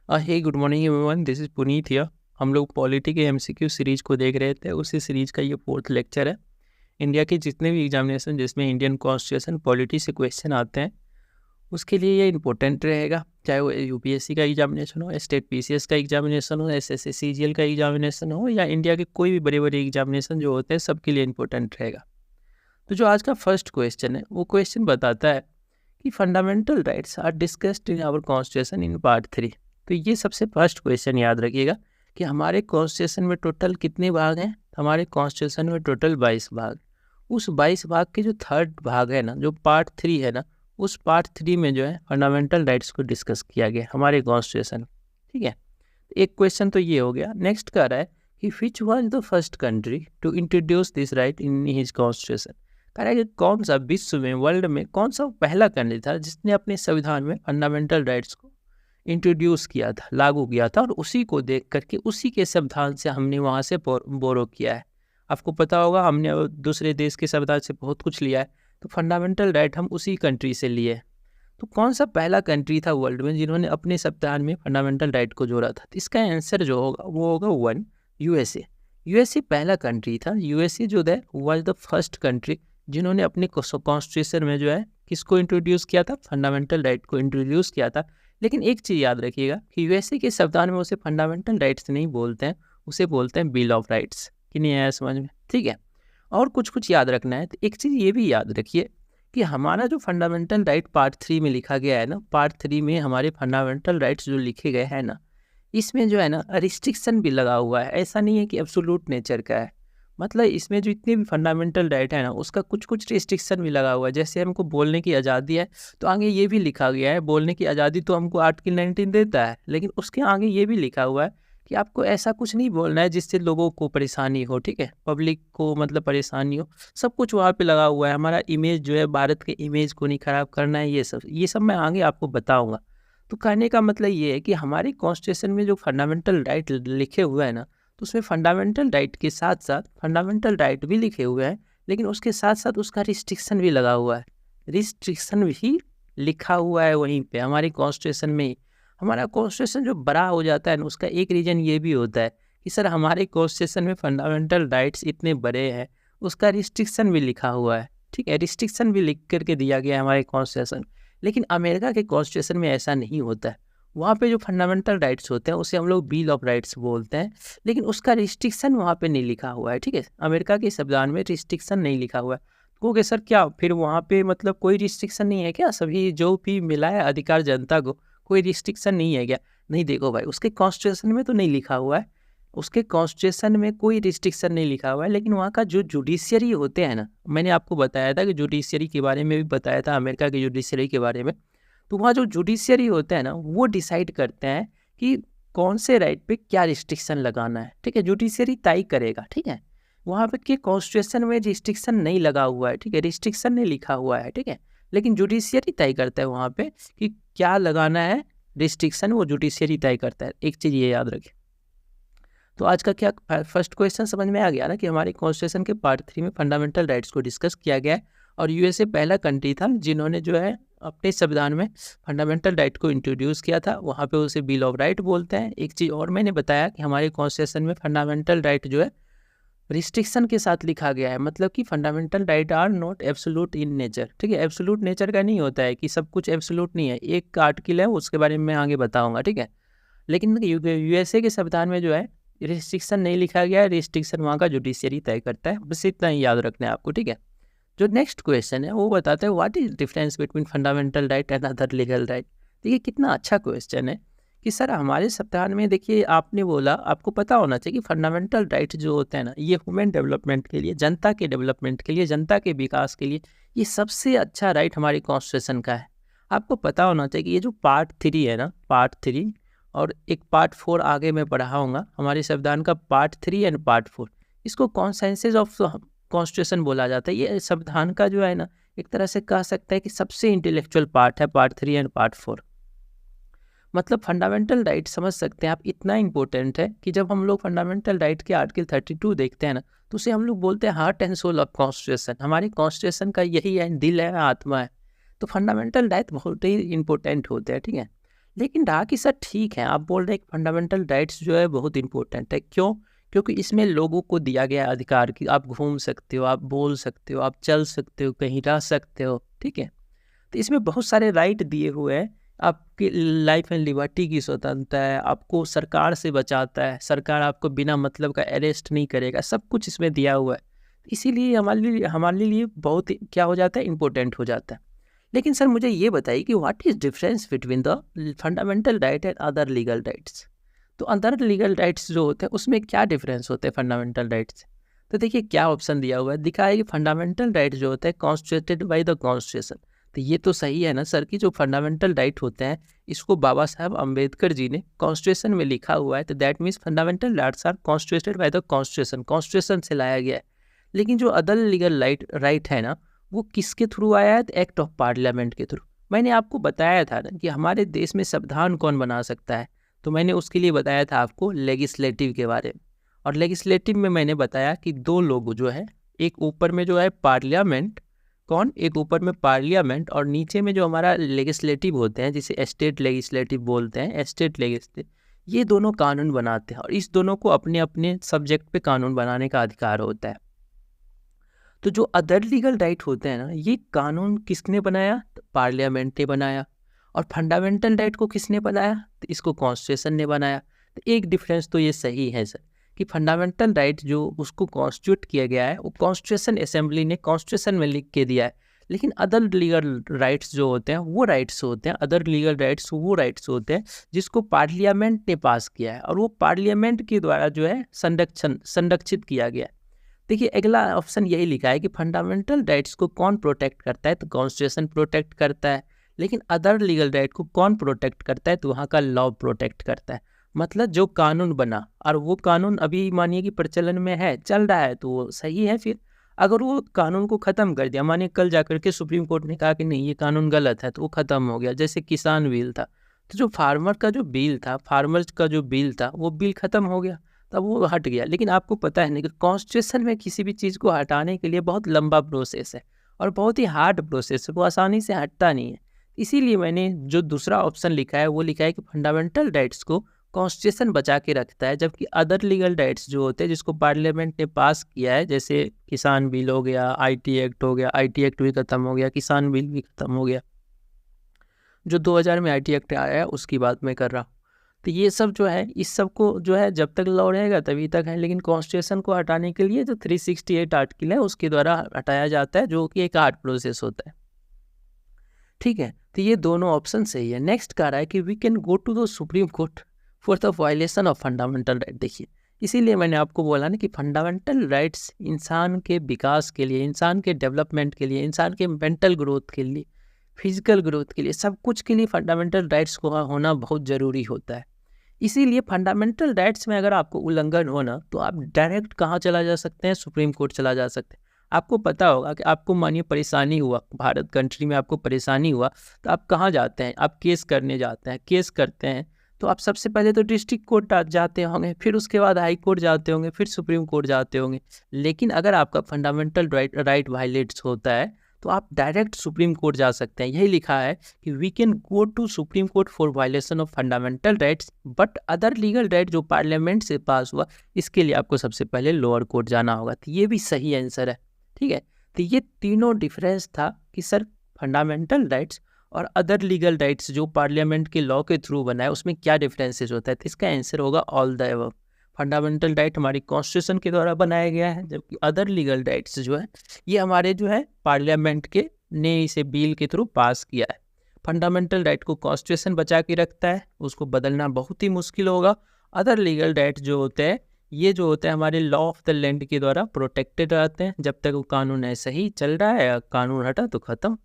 Hey good morning everyone, this is Puneet here. हम लोग polity के एमसीक्यू सीरीज को देख रहे थे। उसी सीरीज का ये फोर्थ लेक्चर है। इंडिया के जितने भी एग्जामिनेशन जिसमें इंडियन कॉन्स्टिट्यूशन पॉलिटी से क्वेश्चन आते हैं उसके लिए ये इंपॉर्टेंट रहेगा, चाहे वो यूपीएससी का एग्जामिनेशन हो, स्टेट पीसीएस का एग्जामिनेशन हो, एसएससी सीजीएल का एग्जामिनेशन हो, या इंडिया के कोई भी बड़े बड़े एग्जामिनेशन जो होते हैं सबके लिए इंपॉर्टेंट रहेगा। तो जो आज का फर्स्ट क्वेश्चन है वो क्वेश्चन बताता है कि fundamental rights are discussed in our constitution in part 3। तो ये सबसे फर्स्ट क्वेश्चन याद रखिएगा कि हमारे कॉन्स्टिट्यूशन में टोटल कितने भाग हैं। हमारे कॉन्स्टिट्यूशन में टोटल 22 भाग। उस 22 भाग के जो थर्ड भाग है ना, जो पार्ट 3 है ना, उस पार्ट 3 में जो है फंडामेंटल राइट्स को डिस्कस किया गया हमारे कॉन्स्टिट्यूशन। ठीक है, एक क्वेश्चन तो ये हो गया। नेक्स्ट कह रहा है कि which was the first country to introduce this right in his constitution. कह रहा है कि कौन सा विश्व में, वर्ल्ड में कौन सा पहला कंट्री था जिसने अपने संविधान में फंडामेंटल राइट्स को इंट्रोड्यूस किया था, लागू किया था, और उसी को देख करके उसी के संविधान से हमने वहाँ से बोरो किया है। आपको पता होगा हमने दूसरे देश के संविधान से बहुत कुछ लिया है, तो फंडामेंटल राइट हम उसी कंट्री से लिए। तो कौन सा पहला कंट्री था वर्ल्ड में जिन्होंने अपने संविधान में फंडामेंटल राइट को जोड़ा था? तो इसका आंसर जो होगा वो होगा 1, यूएसए। यूएसए पहला कंट्री था। यूएसए जो है वाज द फर्स्ट कंट्री जिन्होंने अपने कॉन्स्टिट्यूशन में जो है किसको इंट्रोड्यूस किया था? फंडामेंटल राइट को इंट्रोड्यूस किया था। लेकिन एक चीज़ याद रखिएगा कि यूएसए के संविधान में उसे फंडामेंटल राइट्स नहीं बोलते हैं, उसे बोलते हैं बिल ऑफ राइट्स। कि नहीं आया समझ में? ठीक है, और कुछ याद रखना है। तो एक चीज़ ये भी याद रखिए कि हमारा जो फंडामेंटल राइट पार्ट 3 में लिखा गया है ना, पार्ट 3 में हमारे फंडामेंटल राइट्स जो लिखे गए हैं ना, इसमें जो है ना रिस्ट्रिक्शन भी लगा हुआ है। ऐसा नहीं है कि एब्सोल्यूट नेचर का है। मतलब इसमें जो इतने भी फंडामेंटल राइट है ना, उसका कुछ रिस्ट्रिक्शन भी लगा हुआ है। जैसे हमको बोलने की आज़ादी है, तो आगे ये भी लिखा गया है, बोलने की आज़ादी तो हमको आर्टिकल 19 देता है, लेकिन उसके आगे ये भी लिखा हुआ है कि आपको ऐसा कुछ नहीं बोलना है जिससे लोगों को परेशानी हो। ठीक है, पब्लिक को मतलब परेशानी हो। सब कुछ वहाँ पे लगा हुआ है। हमारा इमेज जो है, भारत के इमेज को नहीं ख़राब करना है। ये सब मैं आगे आपको बताऊँगा। तो कहने का मतलब ये है कि हमारे कॉन्स्टिट्यूशन में जो फंडामेंटल राइट लिखे हुए हैं ना, तो उसमें फंडामेंटल राइट के साथ साथ फंडामेंटल राइट भी लिखे हुए हैं, लेकिन उसके साथ साथ उसका रिस्ट्रिक्शन भी लगा हुआ है। रिस्ट्रिक्शन भी लिखा हुआ है वहीं पे हमारे कॉन्स्टिट्यूशन में ही। हमारा कॉन्स्टिट्यूशन जो बड़ा हो जाता है ना, उसका एक रीज़न ये भी होता है कि सर हमारे कॉन्स्टिट्यूशन में फंडामेंटल राइट्स इतने बड़े हैं, उसका रिस्ट्रिक्शन भी लिखा हुआ है। ठीक है, रिस्ट्रिक्शन भी लिख करके दिया गया है हमारे कॉन्स्टिट्यूशन। लेकिन अमेरिका के कॉन्स्टिट्यूशन में ऐसा नहीं होता है। वहाँ पे जो फंडामेंटल राइट्स होते हैं उसे हम लोग बिल ऑफ राइट्स बोलते हैं, लेकिन उसका रिस्ट्रिक्शन वहाँ पे नहीं लिखा हुआ है। ठीक है, अमेरिका के संविधान में रिस्ट्रिक्शन नहीं लिखा हुआ है। क्योंकि सर क्या फिर वहाँ पे मतलब कोई रिस्ट्रिक्शन नहीं है क्या? सभी जो भी मिला है अधिकार जनता को, कोई रिस्ट्रिक्शन नहीं है क्या? नहीं, देखो भाई, उसके कॉन्स्टिट्यूशन में तो नहीं लिखा हुआ है। उसके कॉन्स्टिट्यूशन में कोई रिस्ट्रिक्शन नहीं लिखा हुआ है, लेकिन वहाँ का जो जुडिशियरी होते हैं ना, मैंने आपको बताया था कि जुडिशियरी के बारे में भी बताया था, अमेरिका की जुडिशियरी के बारे में। तो वहाँ जो जुडिशियरी होते हैं ना, वो डिसाइड करते हैं कि कौन से राइट पे क्या रिस्ट्रिक्शन लगाना है। ठीक है, जुडिशियरी तय करेगा। ठीक है, वहाँ पे के कॉन्स्टिट्यूशन में रिस्ट्रिक्शन नहीं लगा हुआ है। ठीक है, रिस्ट्रिक्शन नहीं लिखा हुआ है। ठीक है, लेकिन जुडिशियरी तय करता है वहाँ पे कि क्या लगाना है रिस्ट्रिक्शन, वो जुडिशियरी तय करता है। एक चीज़ ये याद रखें। तो आज का क्या फर्स्ट क्वेश्चन समझ में आ गया ना कि हमारे कॉन्स्टिट्यूशन के पार्ट 3 में फंडामेंटल राइट्स को डिस्कस किया गया है, और यूएसए पहला कंट्री था जिन्होंने जो है अपने संविधान में फंडामेंटल राइट को इंट्रोड्यूस किया था। वहाँ पे उसे बिल ऑफ राइट बोलते हैं। एक चीज़ और मैंने बताया कि हमारे कॉन्स्टिट्यूशन में फंडामेंटल राइट जो है रिस्ट्रिक्शन के साथ लिखा गया है। मतलब कि fundamental right are not absolute in nature. ठीक है, एब्सोल्यूट नेचर का नहीं होता है कि सब कुछ एब्सोल्यूट नहीं है। एक आर्टिकल है, उसके बारे में मैं आगे बताऊँगा। ठीक है, लेकिन यूएसए के संविधान में जो है रिस्ट्रिक्शन नहीं लिखा गया है। रिस्ट्रिक्शन वहाँ का जुडिशियरी तय करता है। बस इतना ही याद रखना है आपको। ठीक है, जो नेक्स्ट क्वेश्चन है वो बताता है what is difference between fundamental right and other legal right. देखिए कितना अच्छा क्वेश्चन है कि सर हमारे संविधान में, देखिए आपने बोला, आपको पता होना चाहिए कि फंडामेंटल राइट जो होते हैं ना, ये ह्यूमन डेवलपमेंट के लिए, जनता के डेवलपमेंट के लिए, जनता के विकास के लिए, ये सबसे अच्छा राइट हमारे कॉन्स्टिट्यूशन का है। आपको पता होना चाहिए कि ये जो पार्ट 3 है ना, पार्ट 3 और एक पार्ट 4 आगे मैं पढ़ाऊँगा हमारे संविधान का, पार्ट 3 एंड पार्ट 4, इसको कॉन्सेंसस ऑफ कॉन्स्टिट्यूशन बोला जाता है। ये संविधान का जो है ना, एक तरह से कह सकता है कि सबसे इंटेलेक्चुअल पार्ट है, पार्ट 3 एंड पार्ट 4। मतलब फंडामेंटल राइट समझ सकते हैं आप, इतना इंपॉर्टेंट है कि जब हम लोग फंडामेंटल राइट के आर्टिकल 32 देखते हैं ना, तो उसे हम लोग बोलते हैं heart and soul of constitution. हमारे कॉन्स्टिट्यूशन का यही है, दिल है, आत्मा है। तो फंडामेंटल राइट बहुत ही इंपॉर्टेंट होते हैं। ठीक है, लेकिन रहा कि सर ठीक है, आप बोल रहे हैं कि फंडामेंटल राइट्स जो है बहुत इंपॉर्टेंट है। क्यों? क्योंकि इसमें लोगों को दिया गया है अधिकार कि आप घूम सकते हो, आप बोल सकते हो, आप चल सकते हो, कहीं रह सकते हो, ठीक है। तो इसमें बहुत सारे राइट दिए हुए हैं। आपकी लाइफ एंड लिबर्टी की स्वतंत्रता है, आपको सरकार से बचाता है, सरकार आपको बिना मतलब का अरेस्ट नहीं करेगा, सब कुछ इसमें दिया हुआ है। इसीलिए हमारे लिए बहुत क्या हो जाता है, इम्पोर्टेंट हो जाता है। लेकिन सर मुझे ये बताइए कि what is difference between the fundamental right and other legal rights. तो अदर लीगल राइट्स जो होते हैं उसमें क्या डिफरेंस होते हैं फंडामेंटल राइट्स से? तो देखिए क्या ऑप्शन दिया हुआ है, दिखा है कि फंडामेंटल राइट जो होते हैं कॉन्स्टिट्यूटेड बाय द कॉन्स्टिट्यूशन। तो ये तो सही है ना सर कि जो फंडामेंटल राइट होते हैं इसको बाबा साहब अम्बेडकर जी ने कॉन्स्टिट्यूशन में लिखा हुआ है, तो that means fundamental rights are constituted by the constitution, constitution से लाया गया है। लेकिन जो अदर लीगल राइट है ना, वो किसके थ्रू आया है? तो एक्ट ऑफ पार्लियामेंट के थ्रू। मैंने आपको बताया था ना कि हमारे देश में संविधान कौन बना सकता है, तो मैंने उसके लिए बताया था आपको लेजिस्लेटिव के बारे में। और लेजिस्लेटिव में मैंने बताया कि दो लोग जो है, एक ऊपर में जो है पार्लियामेंट, कौन? एक ऊपर में पार्लियामेंट और नीचे में जो हमारा लेजिस्लेटिव होते हैं जिसे स्टेट लेजिस्लेटिव बोलते हैं, स्टेट लेजिस्लेटिव, ये दोनों कानून बनाते हैं और इस दोनों को अपने अपने सब्जेक्ट पे कानून बनाने का अधिकार होता है। तो जो अदर लीगल राइट होते हैं ना, ये कानून किसने बनाया? तो पार्लियामेंट ने बनाया। और फंडामेंटल राइट को किसने बनाया? तो इसको कॉन्स्टिट्यूशन ने बनाया। तो एक डिफरेंस तो ये सही है सर कि फंडामेंटल राइट जो उसको कॉन्स्टिट्यूट किया गया है वो कॉन्स्टिट्यूशन असेंबली ने कॉन्स्टिट्यूशन में लिख के दिया है। लेकिन अदर लीगल राइट्स जो होते हैं वो राइट्स होते हैं, अदर लीगल राइट्स वो राइट्स होते हैं जिसको पार्लियामेंट ने पास किया है और वो पार्लियामेंट के द्वारा जो है संरक्षित किया गया है। देखिए अगला ऑप्शन यही लिखा है कि फंडामेंटल राइट्स को कौन प्रोटेक्ट करता है? तो कॉन्स्टिट्यूशन प्रोटेक्ट करता है। लेकिन अदर लीगल राइट को कौन प्रोटेक्ट करता है? तो वहाँ का लॉ प्रोटेक्ट करता है। मतलब जो कानून बना और वो कानून अभी मानिए कि प्रचलन में है, चल रहा है, तो वो सही है। फिर अगर वो कानून को ख़त्म कर दिया, मानिए कल जाकर के सुप्रीम कोर्ट ने कहा कि नहीं ये कानून गलत है, तो वो ख़त्म हो गया। जैसे किसान बिल था, तो जो फार्मर का जो बिल था, फार्मर्स का जो बिल था, वो बिल ख़त्म हो गया, तब वो हट गया। लेकिन आपको पता है ना कि कॉन्स्टिट्यूशन में किसी भी चीज़ को हटाने के लिए बहुत लंबा प्रोसेस है और बहुत ही हार्ड प्रोसेस है, वो आसानी से हटता नहीं है। इसीलिए मैंने जो दूसरा ऑप्शन लिखा है वो लिखा है कि फंडामेंटल राइट्स को कॉन्स्टिट्यूशन बचा के रखता है, जबकि अदर लीगल राइट्स जो होते हैं जिसको पार्लियामेंट ने पास किया है, जैसे किसान बिल हो गया, आईटी एक्ट हो गया, आईटी एक्ट भी ख़त्म हो गया, किसान बिल भी ख़त्म हो गया, जो 2000 में आईटी एक्ट आया है उसकी बात मैं कर रहा हूँ। तो ये सब जो है, इस सब को जो है जब तक लॉ रहेगा तभी तक है। लेकिन कॉन्स्टिट्यूशन को हटाने के लिए जो 368 आर्टिकल है उसके द्वारा हटाया जाता है, जो कि एक हार्ड प्रोसेस होता है। ठीक है, तो ये दोनों ऑप्शन सही है। नेक्स्ट कह रहा है कि we can go to the Supreme Court for the violation of fundamental right. देखिए इसीलिए मैंने आपको बोला ना कि फंडामेंटल राइट्स इंसान के विकास के लिए, इंसान के डेवलपमेंट के लिए, इंसान के मेंटल ग्रोथ के लिए, फिजिकल ग्रोथ के लिए, सब कुछ के लिए फंडामेंटल राइट्स को होना बहुत ज़रूरी होता है। इसीलिए फंडामेंटल राइट्स में अगर आपको उल्लंघन हो ना, तो आप डायरेक्ट कहाँ चला जा सकते हैं? सुप्रीम कोर्ट चला जा सकते हैं। आपको पता होगा कि आपको मानिए परेशानी हुआ, भारत कंट्री में आपको परेशानी हुआ, तो आप कहाँ जाते हैं? आप केस करने जाते हैं। केस करते हैं तो आप सबसे पहले तो डिस्ट्रिक्ट कोर्ट जाते होंगे, फिर उसके बाद हाई कोर्ट जाते होंगे, फिर सुप्रीम कोर्ट जाते होंगे। लेकिन अगर आपका फंडामेंटल राइट वायलेट्स होता है तो आप डायरेक्ट सुप्रीम कोर्ट जा सकते हैं। यही लिखा है कि we can go to Supreme Court for violation of fundamental rights, but other legal right जो पार्लियामेंट से पास हुआ, इसके लिए आपको सबसे पहले लोअर कोर्ट जाना होगा। तो ये भी सही आंसर है। ठीक है, तो ये तीनों डिफरेंस था कि सर फंडामेंटल राइट्स और अदर लीगल राइट्स जो पार्लियामेंट के लॉ के थ्रू बना है उसमें क्या डिफरेंसेस होता है। तो इसका आंसर होगा all the above. Fundamental right हमारी कॉन्स्टिट्यूशन के द्वारा बनाया गया है, जबकि अदर लीगल राइट्स जो है ये हमारे जो है पार्लियामेंट के ने इसे बिल के थ्रू पास किया है। फंडामेंटल राइट को कॉन्स्टिट्यूशन बचा के रखता है, उसको बदलना बहुत ही मुश्किल होगा। अदर लीगल राइट जो होते हैं ये जो होते हैं हमारे लॉ ऑफ द लैंड के द्वारा प्रोटेक्टेड रहते हैं, जब तक वो कानून ऐसा ही चल रहा है, कानून हटा तो ख़त्म।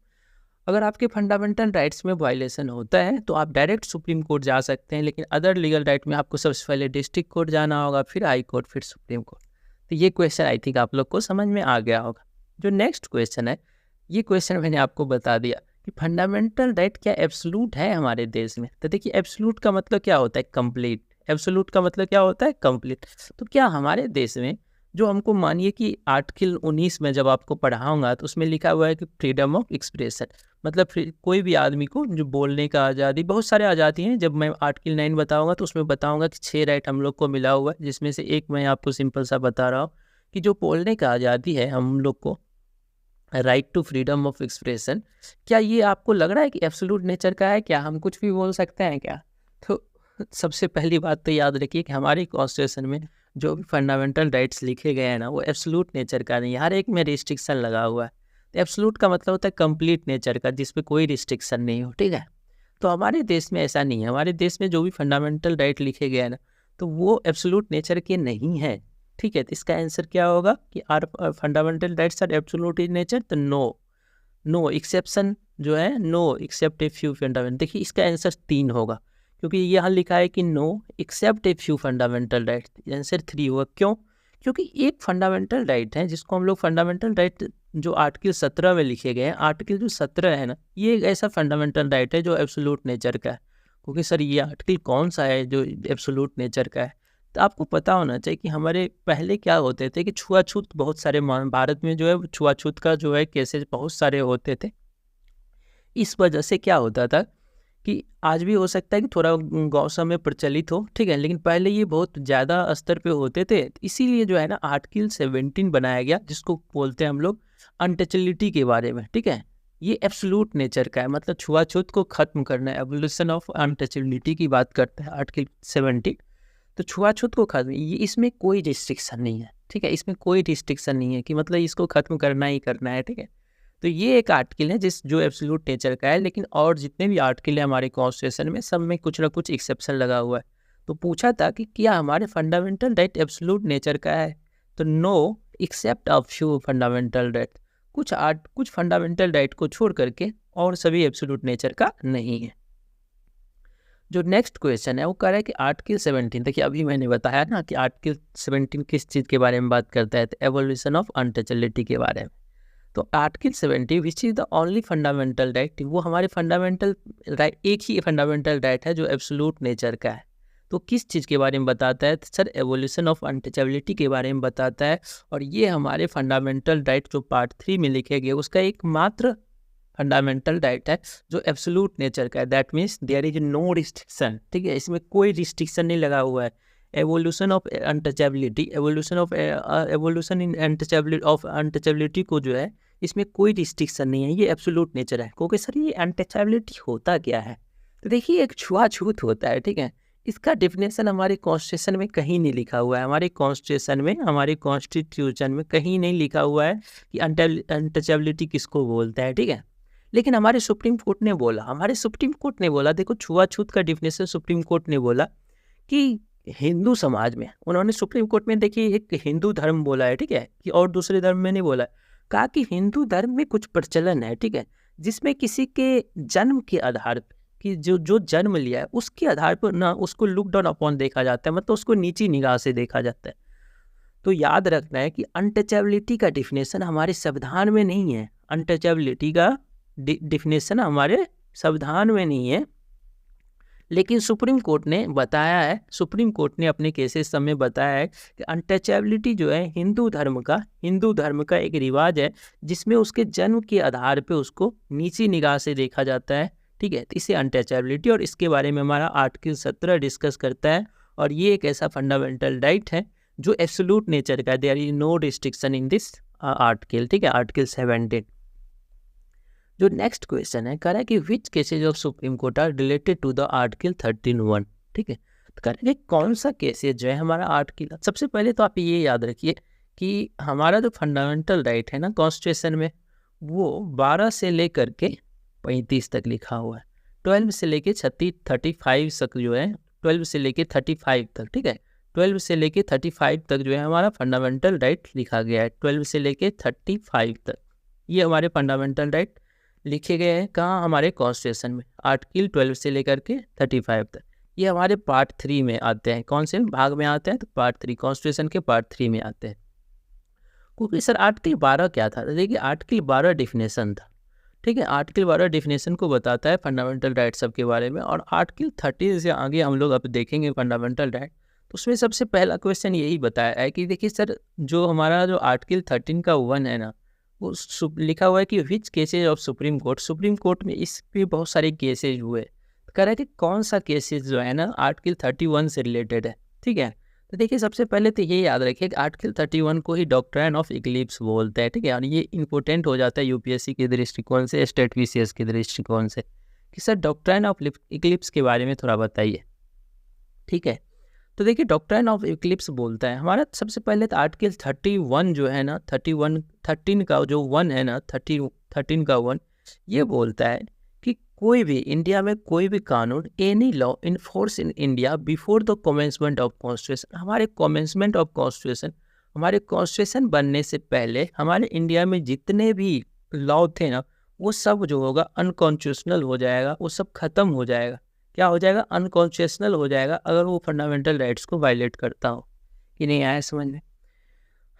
अगर आपके फंडामेंटल राइट्स में वायलेशन होता है तो आप डायरेक्ट सुप्रीम कोर्ट जा सकते हैं, लेकिन अदर लीगल राइट में आपको सबसे पहले डिस्ट्रिक्ट कोर्ट जाना होगा, फिर हाई कोर्ट, फिर सुप्रीम कोर्ट। तो ये क्वेश्चन आई थिंक आप लोग को समझ में आ गया होगा। जो नेक्स्ट क्वेश्चन है, ये क्वेश्चन मैंने आपको बता दिया कि फंडामेंटल राइट क्या एब्सोल्यूट है हमारे देश में। तो देखिए एब्सोल्यूट का मतलब क्या होता है? कंप्लीट। एब्सोल्यूट का मतलब क्या होता है? कंप्लीट। तो क्या हमारे देश में जो हमको मानिए कि आर्टिकल 19 में जब आपको पढ़ाऊंगा तो उसमें लिखा हुआ है कि फ्रीडम ऑफ एक्सप्रेशन, मतलब कोई भी आदमी को जो बोलने का आज़ादी, बहुत सारे आज़ादी हैं। जब मैं आर्टिकल 9 बताऊंगा तो उसमें बताऊंगा कि 6 राइट हम लोग को मिला हुआ है, जिसमें से एक मैं आपको सिंपल सा बता रहा हूँ कि जो बोलने का आज़ादी है हम लोग को, right to freedom of expression, क्या ये आपको लग रहा है कि एब्सोल्यूट नेचर का है? क्या हम कुछ भी बोल सकते हैं क्या? तो सबसे पहली बात तो याद रखिए कि हमारी कॉन्स्टिट्यूशन में जो भी फंडामेंटल राइट्स लिखे गए हैं ना, वो एब्सोल्यूट नेचर का नहीं, हर एक में रिस्ट्रिक्शन लगा हुआ है। तो एब्सोल्यूट का मतलब होता है कंप्लीट नेचर का, जिसपे कोई रिस्ट्रिक्शन नहीं हो, ठीक है। तो हमारे देश में ऐसा नहीं है। हमारे देश में जो भी फंडामेंटल राइट लिखे गए हैं ना, तो वो एब्सोल्यूट नेचर के नहीं है, ठीक है। तो इसका आंसर क्या होगा कि are fundamental rights are absolute in nature, तो नो एक्सेप्शन जो है, no except a few fundamental. देखिए इसका आंसर 3 होगा, क्योंकि यहाँ लिखा है कि no except a few fundamental right, answer 3 होगा। क्यों? क्योंकि एक फंडामेंटल राइट है जिसको हम लोग फंडामेंटल राइट जो आर्टिकल 17 में लिखे गए हैं, आर्टिकल जो 17 है ना, ये एक ऐसा फंडामेंटल राइट है जो एब्सोल्यूट नेचर का है। क्योंकि सर ये आर्टिकल कौन सा है जो एब्सोल्यूट नेचर का है? तो आपको पता होना चाहिए कि हमारे पहले क्या होते थे कि छुआछूत बहुत सारे भारत में जो है छुआछूत का जो है केसेस बहुत सारे होते थे। इस वजह से क्या होता था कि आज भी हो सकता है कि थोड़ा गाँव सब में प्रचलित हो, ठीक है, लेकिन पहले ये बहुत ज़्यादा स्तर पे होते थे। इसीलिए जो है ना आर्टिकल 17 बनाया गया, जिसको बोलते हैं हम लोग अनटचेबिलिटी के बारे में, ठीक है। ये एब्सोल्यूट नेचर का है, मतलब छुआछूत को खत्म करना है, एबोलिशन ऑफ अनटचेबिलिटी की बात करता है आर्टिकल 17। तो छुआछूत को खत्म, ये इसमें कोई रिस्ट्रिक्शन नहीं है, ठीक है, इसमें कोई रिस्ट्रिक्शन नहीं है कि मतलब इसको खत्म करना ही करना है, ठीक है। तो ये एक आर्टिकल है जो एब्सोल्यूट नेचर का है, लेकिन और जितने भी आर्टिकल है हमारे कॉन्स्टिट्यूशन में, सब में कुछ ना कुछ एक्सेप्शन लगा हुआ है। तो पूछा था कि क्या हमारे फंडामेंटल राइट एब्सोल्यूट नेचर का है, तो no except of few fundamental right, कुछ फंडामेंटल राइट को छोड़ करके और सभी एब्सोल्यूट नेचर का नहीं है। जो नेक्स्ट क्वेश्चन है वो कह रहा है कि आर्टिकल 17, देखिए अभी मैंने बताया ना कि आर्टिकल 17 किस चीज़ के बारे में बात करता है, तो एवोल्यूशन ऑफ अनटचेबिलिटी के बारे में। तो article 70 which is the only fundamental right, वो हमारे फंडामेंटल राइट, एक ही फंडामेंटल राइट है जो एब्सोल्यूट नेचर का है। तो किस चीज़ के बारे में बताता है? तो सर एवोल्यूशन ऑफ अनटचेबिलिटी के बारे में बताता है। और ये हमारे फंडामेंटल राइट जो पार्ट 3 में लिखे गए उसका एकमात्र फंडामेंटल राइट है जो एब्सोल्यूट नेचर का है। That means there is no restriction, ठीक है, इसमें कोई रिस्ट्रिक्शन नहीं लगा हुआ है। Evolution of untouchability, evolution in untouchability को जो है इसमें कोई रिस्ट्रिक्शन नहीं है, ये एब्सोल्यूट नेचर है। क्योंकि सर ये अनटचेबिलिटी होता क्या है? तो देखिए एक छुआछूत होता है, ठीक है, इसका डिफिनेशन हमारे कॉन्स्टिट्यूशन में कहीं नहीं लिखा हुआ है। हमारे कॉन्स्टिट्यूशन में, हमारे कॉन्स्टिट्यूशन में कहीं नहीं लिखा हुआ है कि अनटचेबिलिटी किसको बोलता है, ठीक है। लेकिन हमारे सुप्रीम कोर्ट ने बोला, देखो छुआछूत का डिफिनेशन सुप्रीम कोर्ट ने बोला कि हिंदू समाज में, उन्होंने सुप्रीम कोर्ट में देखिए एक हिंदू धर्म बोला है, ठीक है, कि और दूसरे धर्म में नहीं बोला है। कहा कि हिंदू धर्म में कुछ प्रचलन है, ठीक है, जिसमें किसी के जन्म के आधार पर, कि जो जन्म लिया है उसके आधार पर ना उसको लुक डाउन अपॉन देखा जाता है, मतलब उसको नीची निगाह से देखा जाता है। तो याद रखना है कि अनटचेबिलिटी का डिफिनेशन हमारे संविधान में नहीं है। अनटचेबिलिटी का डिफिनेशन हमारे संविधान में नहीं है, लेकिन सुप्रीम कोर्ट ने बताया है, सुप्रीम कोर्ट ने अपने केसेस सब में बताया है कि अनटचेबिलिटी जो है हिंदू धर्म का एक रिवाज है, जिसमें उसके जन्म के आधार पे उसको नीची निगाह से देखा जाता है, ठीक है। तो इसे अनटचेबिलिटी, और इसके बारे में हमारा आर्टिकल 17 डिस्कस करता है। और ये एक ऐसा फंडामेंटल राइट है जो एब्सोल्यूट नेचर का है। There is no restriction in this article, ठीक है, आर्टिकल 17। जो नेक्स्ट क्वेश्चन है कह रहा है कि which cases of supreme court are related to the article 13(1), ठीक है। तो कह रहा है कि कौन सा केसेज जो है हमारा आर्टिकल, सबसे पहले तो आप ये याद रखिए कि हमारा जो फंडामेंटल राइट है ना कॉन्स्टिट्यूशन में, वो 12 से लेकर के 35 तक लिखा हुआ है। 12 से लेके 35 तक जो है, 12 से लेके 35 तक, ठीक है, 12 से लेके 35 तक जो है हमारा फंडामेंटल राइट लिखा गया है। 12 से लेके 35 तक ये हमारे फंडामेंटल राइट लिखे गए हैं। कहाँ? हमारे कॉन्स्टिट्यूशन में, आर्टिकल 12 से लेकर के 35 तक। ये हमारे पार्ट 3 में आते हैं। कौन से भाग में आते हैं? तो पार्ट 3, कॉन्स्टिट्यूशन के पार्ट 3 में आते हैं। क्योंकि सर आर्टिकल 12 क्या था? देखिए आर्टिकल 12 डिफिनेशन था, ठीक है, आर्टिकल 12 डिफिनेशन को बताता है फंडामेंटल राइट सब के बारे में। और आर्टिकल 30 से आगे हम लोग अब देखेंगे फंडामेंटल राइट, तो उसमें सबसे पहला क्वेश्चन यही बताया है कि देखिए सर, जो हमारा जो आर्टिकल 13 का 1 है ना, वो लिखा हुआ है कि which cases of supreme court में इस पे बहुत सारे केसेज हुए। तो कह रहा है कि कौन सा केसेज जो है ना आर्टिकल 31 से रिलेटेड है, ठीक है। तो देखिए सबसे पहले तो ये याद रखिए कि आर्टिकल 31 को ही डॉक्ट्राइन ऑफ इक्लिप्स बोलते हैं, ठीक है। और ये इंपॉर्टेंट हो जाता है यूपीएससी के दृष्टिकोण से, स्टेट बीसीएस के दृष्टिकोण से, कि सर डॉक्ट्राइन ऑफ इक्लिप्स के बारे में थोड़ा बताइए, ठीक है। तो देखिए डॉक्ट्राइन ऑफ इक्लिप्स बोलता है हमारा सबसे पहले तो आर्टिकल 31 जो है ना 13 का जो 1 है ना 13 का 1 ये बोलता है कि कोई भी इंडिया में कोई भी कानून, any law in force in India before the commencement of constitution, हमारे कमेंसमेंट ऑफ कॉन्स्टिट्यूशन, हमारे कॉन्स्टिट्यूशन बनने से पहले हमारे इंडिया में जितने भी लॉ थे ना वो सब जो होगा अनकॉन्स्टिट्यूशनल हो जाएगा, वो सब खत्म हो जाएगा। क्या हो जाएगा? अनकॉन्स्टिट्यूशनल हो जाएगा अगर वो फंडामेंटल राइट्स को वायलेट करता हो। कि नहीं आया समझ में?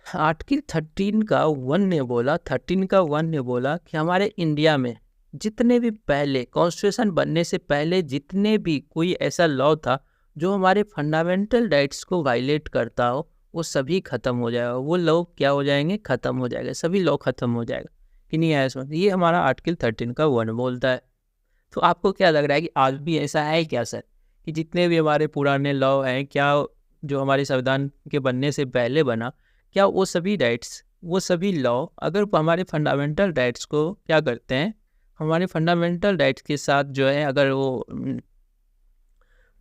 आर्टिकल 13 का 1 ने बोला, 13 का 1 ने बोला कि हमारे इंडिया में जितने भी पहले कॉन्स्टिट्यूशन बनने से पहले जितने भी कोई ऐसा लॉ था जो हमारे फंडामेंटल राइट्स को वायलेट करता हो वो सभी खत्म हो जाएगा। वो लॉ क्या हो जाएंगे? खत्म हो जाएगा, सभी लॉ खत्म हो जाएगा। कि नहीं आया समझ? ये हमारा आर्टिकल 13 का 1 बोलता है। तो आपको क्या लग रहा है कि आज भी ऐसा है क्या सर, कि जितने भी हमारे पुराने लॉ हैं, क्या जो हमारे संविधान के बनने से पहले बना, क्या वो सभी राइट्स, वो सभी लॉ अगर हमारे फंडामेंटल राइट्स को क्या करते हैं, हमारे फंडामेंटल राइट्स के साथ जो है अगर वो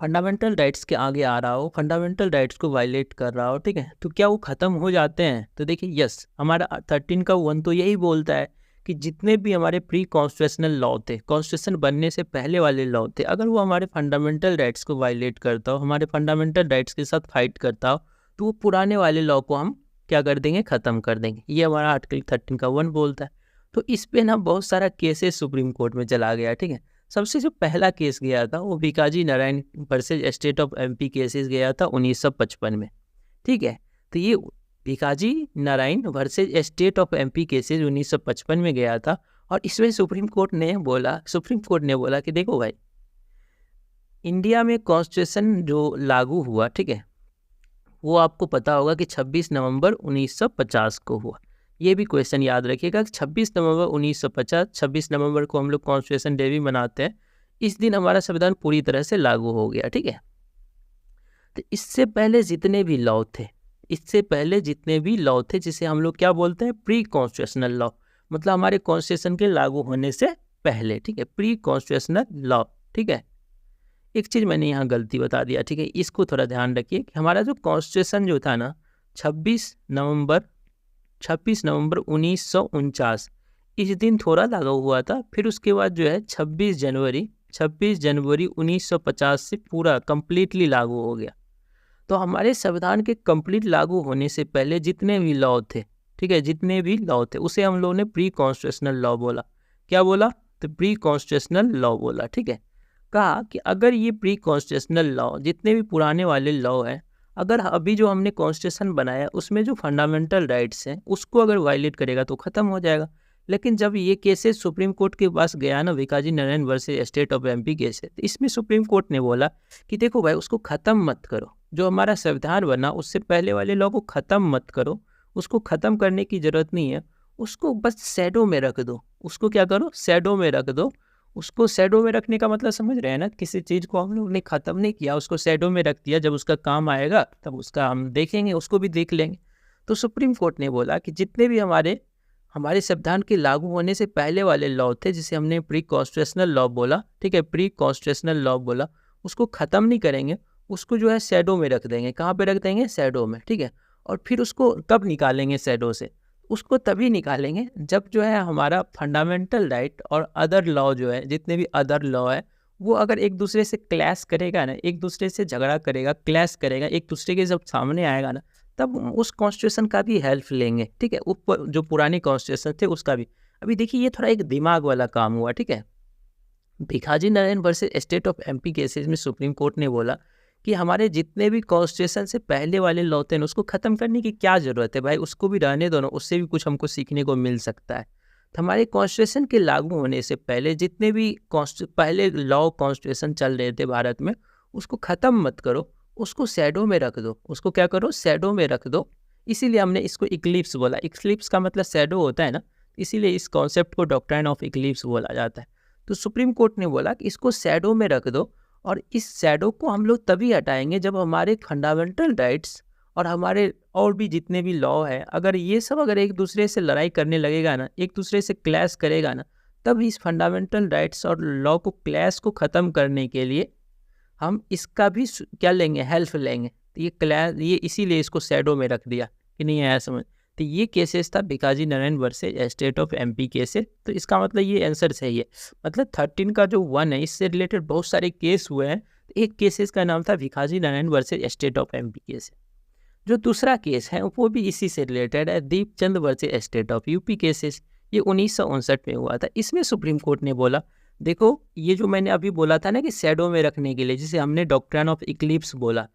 फंडामेंटल राइट्स के आगे आ रहा हो, फंडामेंटल राइट्स को वायलेट कर रहा हो, ठीक है, तो क्या वो ख़त्म हो जाते हैं? तो देखिए यस, हमारा 13 का 1 तो यही बोलता है कि जितने भी हमारे प्री कॉन्स्टिट्यूशनल लॉ थे, कॉन्स्टिट्यूशन बनने से पहले वाले लॉ थे, अगर वो हमारे फंडामेंटल राइट्स को वायलेट करता हो, हमारे फंडामेंटल राइट्स के साथ फाइट करता हो, तो वो पुराने वाले लॉ को हम क्या कर देंगे? ख़त्म कर देंगे। ये हमारा आर्टिकल 13 का 1 बोलता है। तो इस पे ना बहुत सारा केसेस सुप्रीम कोर्ट में चला गया, ठीक है। सबसे जो पहला केस गया था वो Bhikaji Narayan versus state of MP cases गया था 1955 में, ठीक है। तो ये Bhikaji Narayan versus state of MP cases 1955 में गया था। और इसमें सुप्रीम कोर्ट ने बोला कि देखो भाई, इंडिया में कॉन्स्टिट्यूशन जो लागू हुआ, ठीक है, वो आपको पता होगा कि 26 नवंबर 1950 को हुआ। ये भी क्वेश्चन याद रखिएगा कि 26 नवंबर 1950, 26 नवंबर को हम लोग कॉन्स्टिट्यूशन डे भी मनाते हैं। इस दिन हमारा संविधान पूरी तरह से लागू हो गया, ठीक है। तो इससे पहले जितने भी लॉ थे जिसे हम लोग क्या बोलते हैं? प्री कॉन्स्टिट्यूशनल लॉ, मतलब हमारे कॉन्स्टिट्यूशन के लागू होने से पहले, ठीक है, प्री कॉन्स्टिट्यूशनल लॉ, ठीक है। एक चीज़ मैंने यहाँ गलती बता दिया, ठीक है, इसको थोड़ा ध्यान रखिए कि हमारा जो कॉन्स्टिट्यूशन जो था ना 26 नवंबर 1949 इस दिन थोड़ा लागू हुआ था। फिर उसके बाद जो है 26 जनवरी 1950 से पूरा कंप्लीटली लागू हो गया। तो हमारे संविधान के कंप्लीट लागू होने से पहले जितने भी लॉ थे, ठीक है, जितने भी लॉ थे उसे हम लोगों ने प्री कॉन्स्टिट्यूशनल लॉ बोला। क्या बोला? तो प्री कॉन्स्टिट्यूशनल लॉ बोला, ठीक है। कहा कि अगर ये प्री कॉन्स्टिट्यूशनल लॉ, जितने भी पुराने वाले लॉ हैं, अगर अभी जो हमने कॉन्स्टिट्यूशन बनाया उसमें जो फंडामेंटल राइट्स हैं उसको अगर वायलेट करेगा तो ख़त्म हो जाएगा। लेकिन जब ये केसेस सुप्रीम कोर्ट के पास गया ना, Bhikaji Narayan versus state of MP case, तो इसमें सुप्रीम कोर्ट ने बोला कि देखो भाई, उसको ख़त्म मत करो, जो हमारा संविधान बना उससे पहले वाले लॉ को ख़त्म मत करो, उसको ख़त्म करने की ज़रूरत नहीं है, उसको बस शैडो में रख दो। उसको क्या करो? शैडो में रख दो। उसको शैडो में रखने का मतलब समझ रहे हैं ना? किसी चीज़ को हम लोग ने ख़त्म नहीं किया, उसको शैडो में रख दिया, जब उसका काम आएगा तब उसका हम देखेंगे, उसको भी देख लेंगे। तो सुप्रीम कोर्ट ने बोला कि जितने भी हमारे संविधान के लागू होने से पहले वाले लॉ थे जिसे हमने प्री कॉन्स्टिट्यूशनल लॉ बोला, ठीक है, प्री कॉन्स्टिट्यूशनल लॉ बोला, उसको ख़त्म नहीं करेंगे, उसको जो है शैडो में रख देंगे। कहाँ पे रख देंगे? शैडो में, ठीक है। और फिर उसको कब निकालेंगे शैडो से? उसको तभी निकालेंगे जब जो है हमारा फंडामेंटल राइट और अदर लॉ जो है, जितने भी अदर लॉ है, वो अगर एक दूसरे से क्लैश करेगा ना, एक दूसरे से झगड़ा करेगा, क्लैश करेगा, एक दूसरे के जब सामने आएगा ना, तब उस कॉन्स्टिट्यूशन का भी हेल्प लेंगे, ठीक है, ऊपर जो पुराने कॉन्स्टिट्यूशन थे उसका भी। अभी देखिए ये थोड़ा एक दिमाग वाला काम हुआ, ठीक है। Bhikaji Narayan versus state of MP cases में सुप्रीम कोर्ट ने बोला कि हमारे जितने भी कॉन्स्टिट्यूशन से पहले वाले लॉ थे उसको ख़त्म करने की क्या ज़रूरत है भाई, उसको भी रहने दो ना, उससे भी कुछ हमको सीखने को मिल सकता है। तो हमारे कॉन्स्टिट्यूशन के लागू होने से पहले जितने भी पहले लॉ कॉन्स्टिट्यूशन चल रहे थे भारत में, उसको ख़त्म मत करो, उसको शैडो में रख दो, उसको क्या करो, शैडो में रख दो। इसीलिए हमने इसको इक्लिप्स बोला। इक्लिप्स का मतलब शैडो होता है ना, इसीलिए इस कॉन्सेप्ट को डॉक्ट्राइन ऑफ इक्लिप्स बोला जाता है। तो सुप्रीम कोर्ट ने बोला कि इसको शैडो में रख दो, और इस शैडो को हम लोग तभी हटाएंगे जब हमारे फंडामेंटल राइट्स और हमारे और भी जितने भी लॉ है, अगर ये सब अगर एक दूसरे से लड़ाई करने लगेगा ना, एक दूसरे से क्लैश करेगा ना, तब इस फंडामेंटल राइट्स और लॉ को क्लैश को ख़त्म करने के लिए हम इसका भी क्या लेंगे, हेल्प लेंगे। तो ये क्लैश, ये इसीलिए इसको शैडो में रख दिया कि नहीं आया समझ। तो ये केसेस था Bhikaji Narayan versus state of MP cases. तो इसका मतलब ये आंसर सही है। मतलब 13 का जो 1 है, इससे रिलेटेड बहुत सारे केस हुए हैं। एक केसेस का नाम था Bhikaji Narayan versus state of MP case. जो दूसरा केस है वो भी इसी से रिलेटेड है, Deepchand versus state of UP cases. ये 1959 में हुआ था। इसमें सुप्रीम कोर्ट ने बोला, देखो ये जो मैंने अभी बोला था ना कि शैडो में रखने के लिए, जिसे हमने डॉक्ट्राइन ऑफ इक्लिप्स बोला।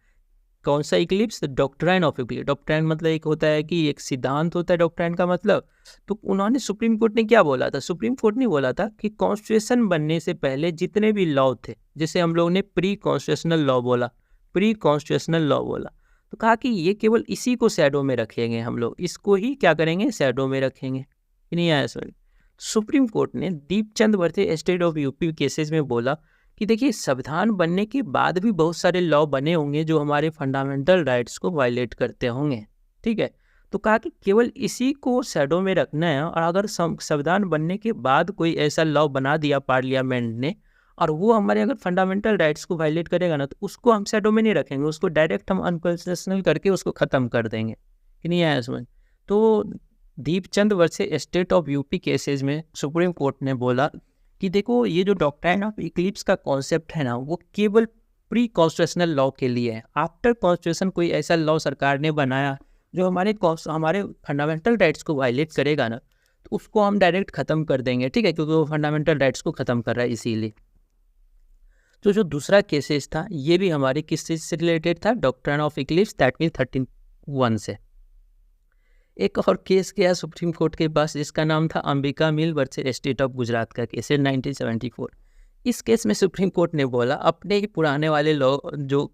कौन सा Eclipse? Doctrine of Eclipse. Doctrine मतलब एक होता है कि एक सिद्धांत होता है डॉक्ट्राइन का मतलब। तो उन्होंने, सुप्रीम कोर्ट ने क्या बोला था? सुप्रीम कोर्ट ने बोला था कि कॉन्स्टिट्यूशन बनने से पहले जितने भी लॉ थे, जिसे हम लोग ने प्री कॉन्स्टिट्यूशनल लॉ बोला, प्री कॉन्स्टिट्यूशनल लॉ बोला, तो कहा कि ये केवल इसी को शैडो में रखेंगे, हम लोग इसको ही क्या करेंगे, शैडो में रखेंगे। नहीं आया सर। सुप्रीम कोर्ट ने Deepchand versus state of UP cases में बोला कि देखिए, संविधान बनने के बाद भी बहुत सारे लॉ बने होंगे जो हमारे फंडामेंटल राइट्स को वायलेट करते होंगे, ठीक है। तो कहा कि केवल इसी को शैडो में रखना है, और अगर संविधान बनने के बाद कोई ऐसा लॉ बना दिया पार्लियामेंट ने, और वो हमारे अगर फंडामेंटल राइट्स को वायलेट करेगा ना, तो उसको हम शैडो में नहीं रखेंगे, उसको डायरेक्ट हम अनकॉन्स्टिट्यूशनल करके उसको ख़त्म कर देंगे। कि नहीं आया समझ। तो Deepchand versus state of UP cases में सुप्रीम कोर्ट ने बोला कि देखो, ये जो डॉक्ट्राइन ऑफ इक्लिप्स का कॉन्सेप्ट है ना, वो केवल प्री कॉन्स्टिट्यूशनल लॉ के लिए है। आफ्टर कॉन्स्टिट्यूशन कोई ऐसा लॉ सरकार ने बनाया जो हमारे फंडामेंटल राइट्स को वायलेट करेगा ना, तो उसको हम डायरेक्ट ख़त्म कर देंगे, ठीक है, क्योंकि वो फंडामेंटल राइट्स को ख़त्म कर रहा है इसीलिए। तो जो दूसरा केसेस था, ये भी हमारे किस चीज़ से रिलेटेड था? Doctrine of Eclipse, that mean 13(1) से। एक और केस गया सुप्रीम कोर्ट के पास, जिसका नाम था अंबिका मिल वर्सेस स्टेट ऑफ गुजरात का केस है 1974। इस केस में सुप्रीम कोर्ट ने बोला, अपने ही पुराने वाले लॉ जो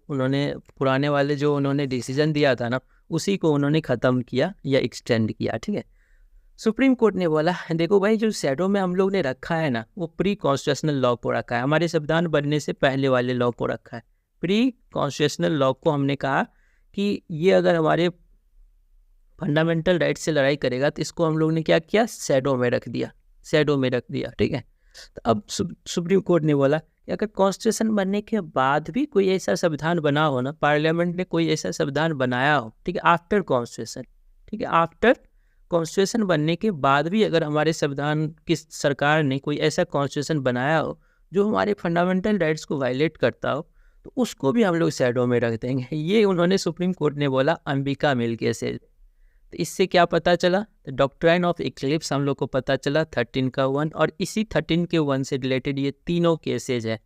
उन्होंने डिसीजन दिया था ना, उसी को उन्होंने ख़त्म किया या एक्सटेंड किया, ठीक है। सुप्रीम कोर्ट ने बोला, देखो भाई, जो शैडो में हम लोग ने रखा है ना, वो प्री कॉन्स्टिट्यूशनल लॉ को रखा है, हमारे संविधान बनने से पहले वाले लॉ को रखा है। प्री कॉन्स्टिट्यूशनल लॉ को हमने कहा कि ये अगर हमारे फंडामेंटल राइट से लड़ाई करेगा, तो इसको हम लोग ने क्या किया, शैडो में रख दिया, शैडो में रख दिया, ठीक है। तो अब सुप्रीम कोर्ट ने बोला कि अगर कॉन्स्टिट्यूशन बनने के बाद भी कोई ऐसा संविधान बना हो ना, पार्लियामेंट ने कोई ऐसा संविधान बनाया हो, ठीक है, आफ्टर कॉन्स्टिट्यूशन, ठीक है, आफ्टर कॉन्स्टिट्यूशन बनने के बाद भी अगर हमारे संविधान की सरकार ने कोई ऐसा कॉन्स्टिट्यूशन बनाया हो जो हमारे फंडामेंटल राइट्स को वायलेट करता हो, तो उसको भी हम लोग शैडो में रख देंगे। ये उन्होंने सुप्रीम कोर्ट ने बोला अंबिका मिल केस। तो इससे क्या पता चला? डॉक्ट्राइन ऑफ इक्लिप्स हम लोग को पता चला 13 का 1, और इसी 13 के 1 से रिलेटेड ये तीनों केसेज है,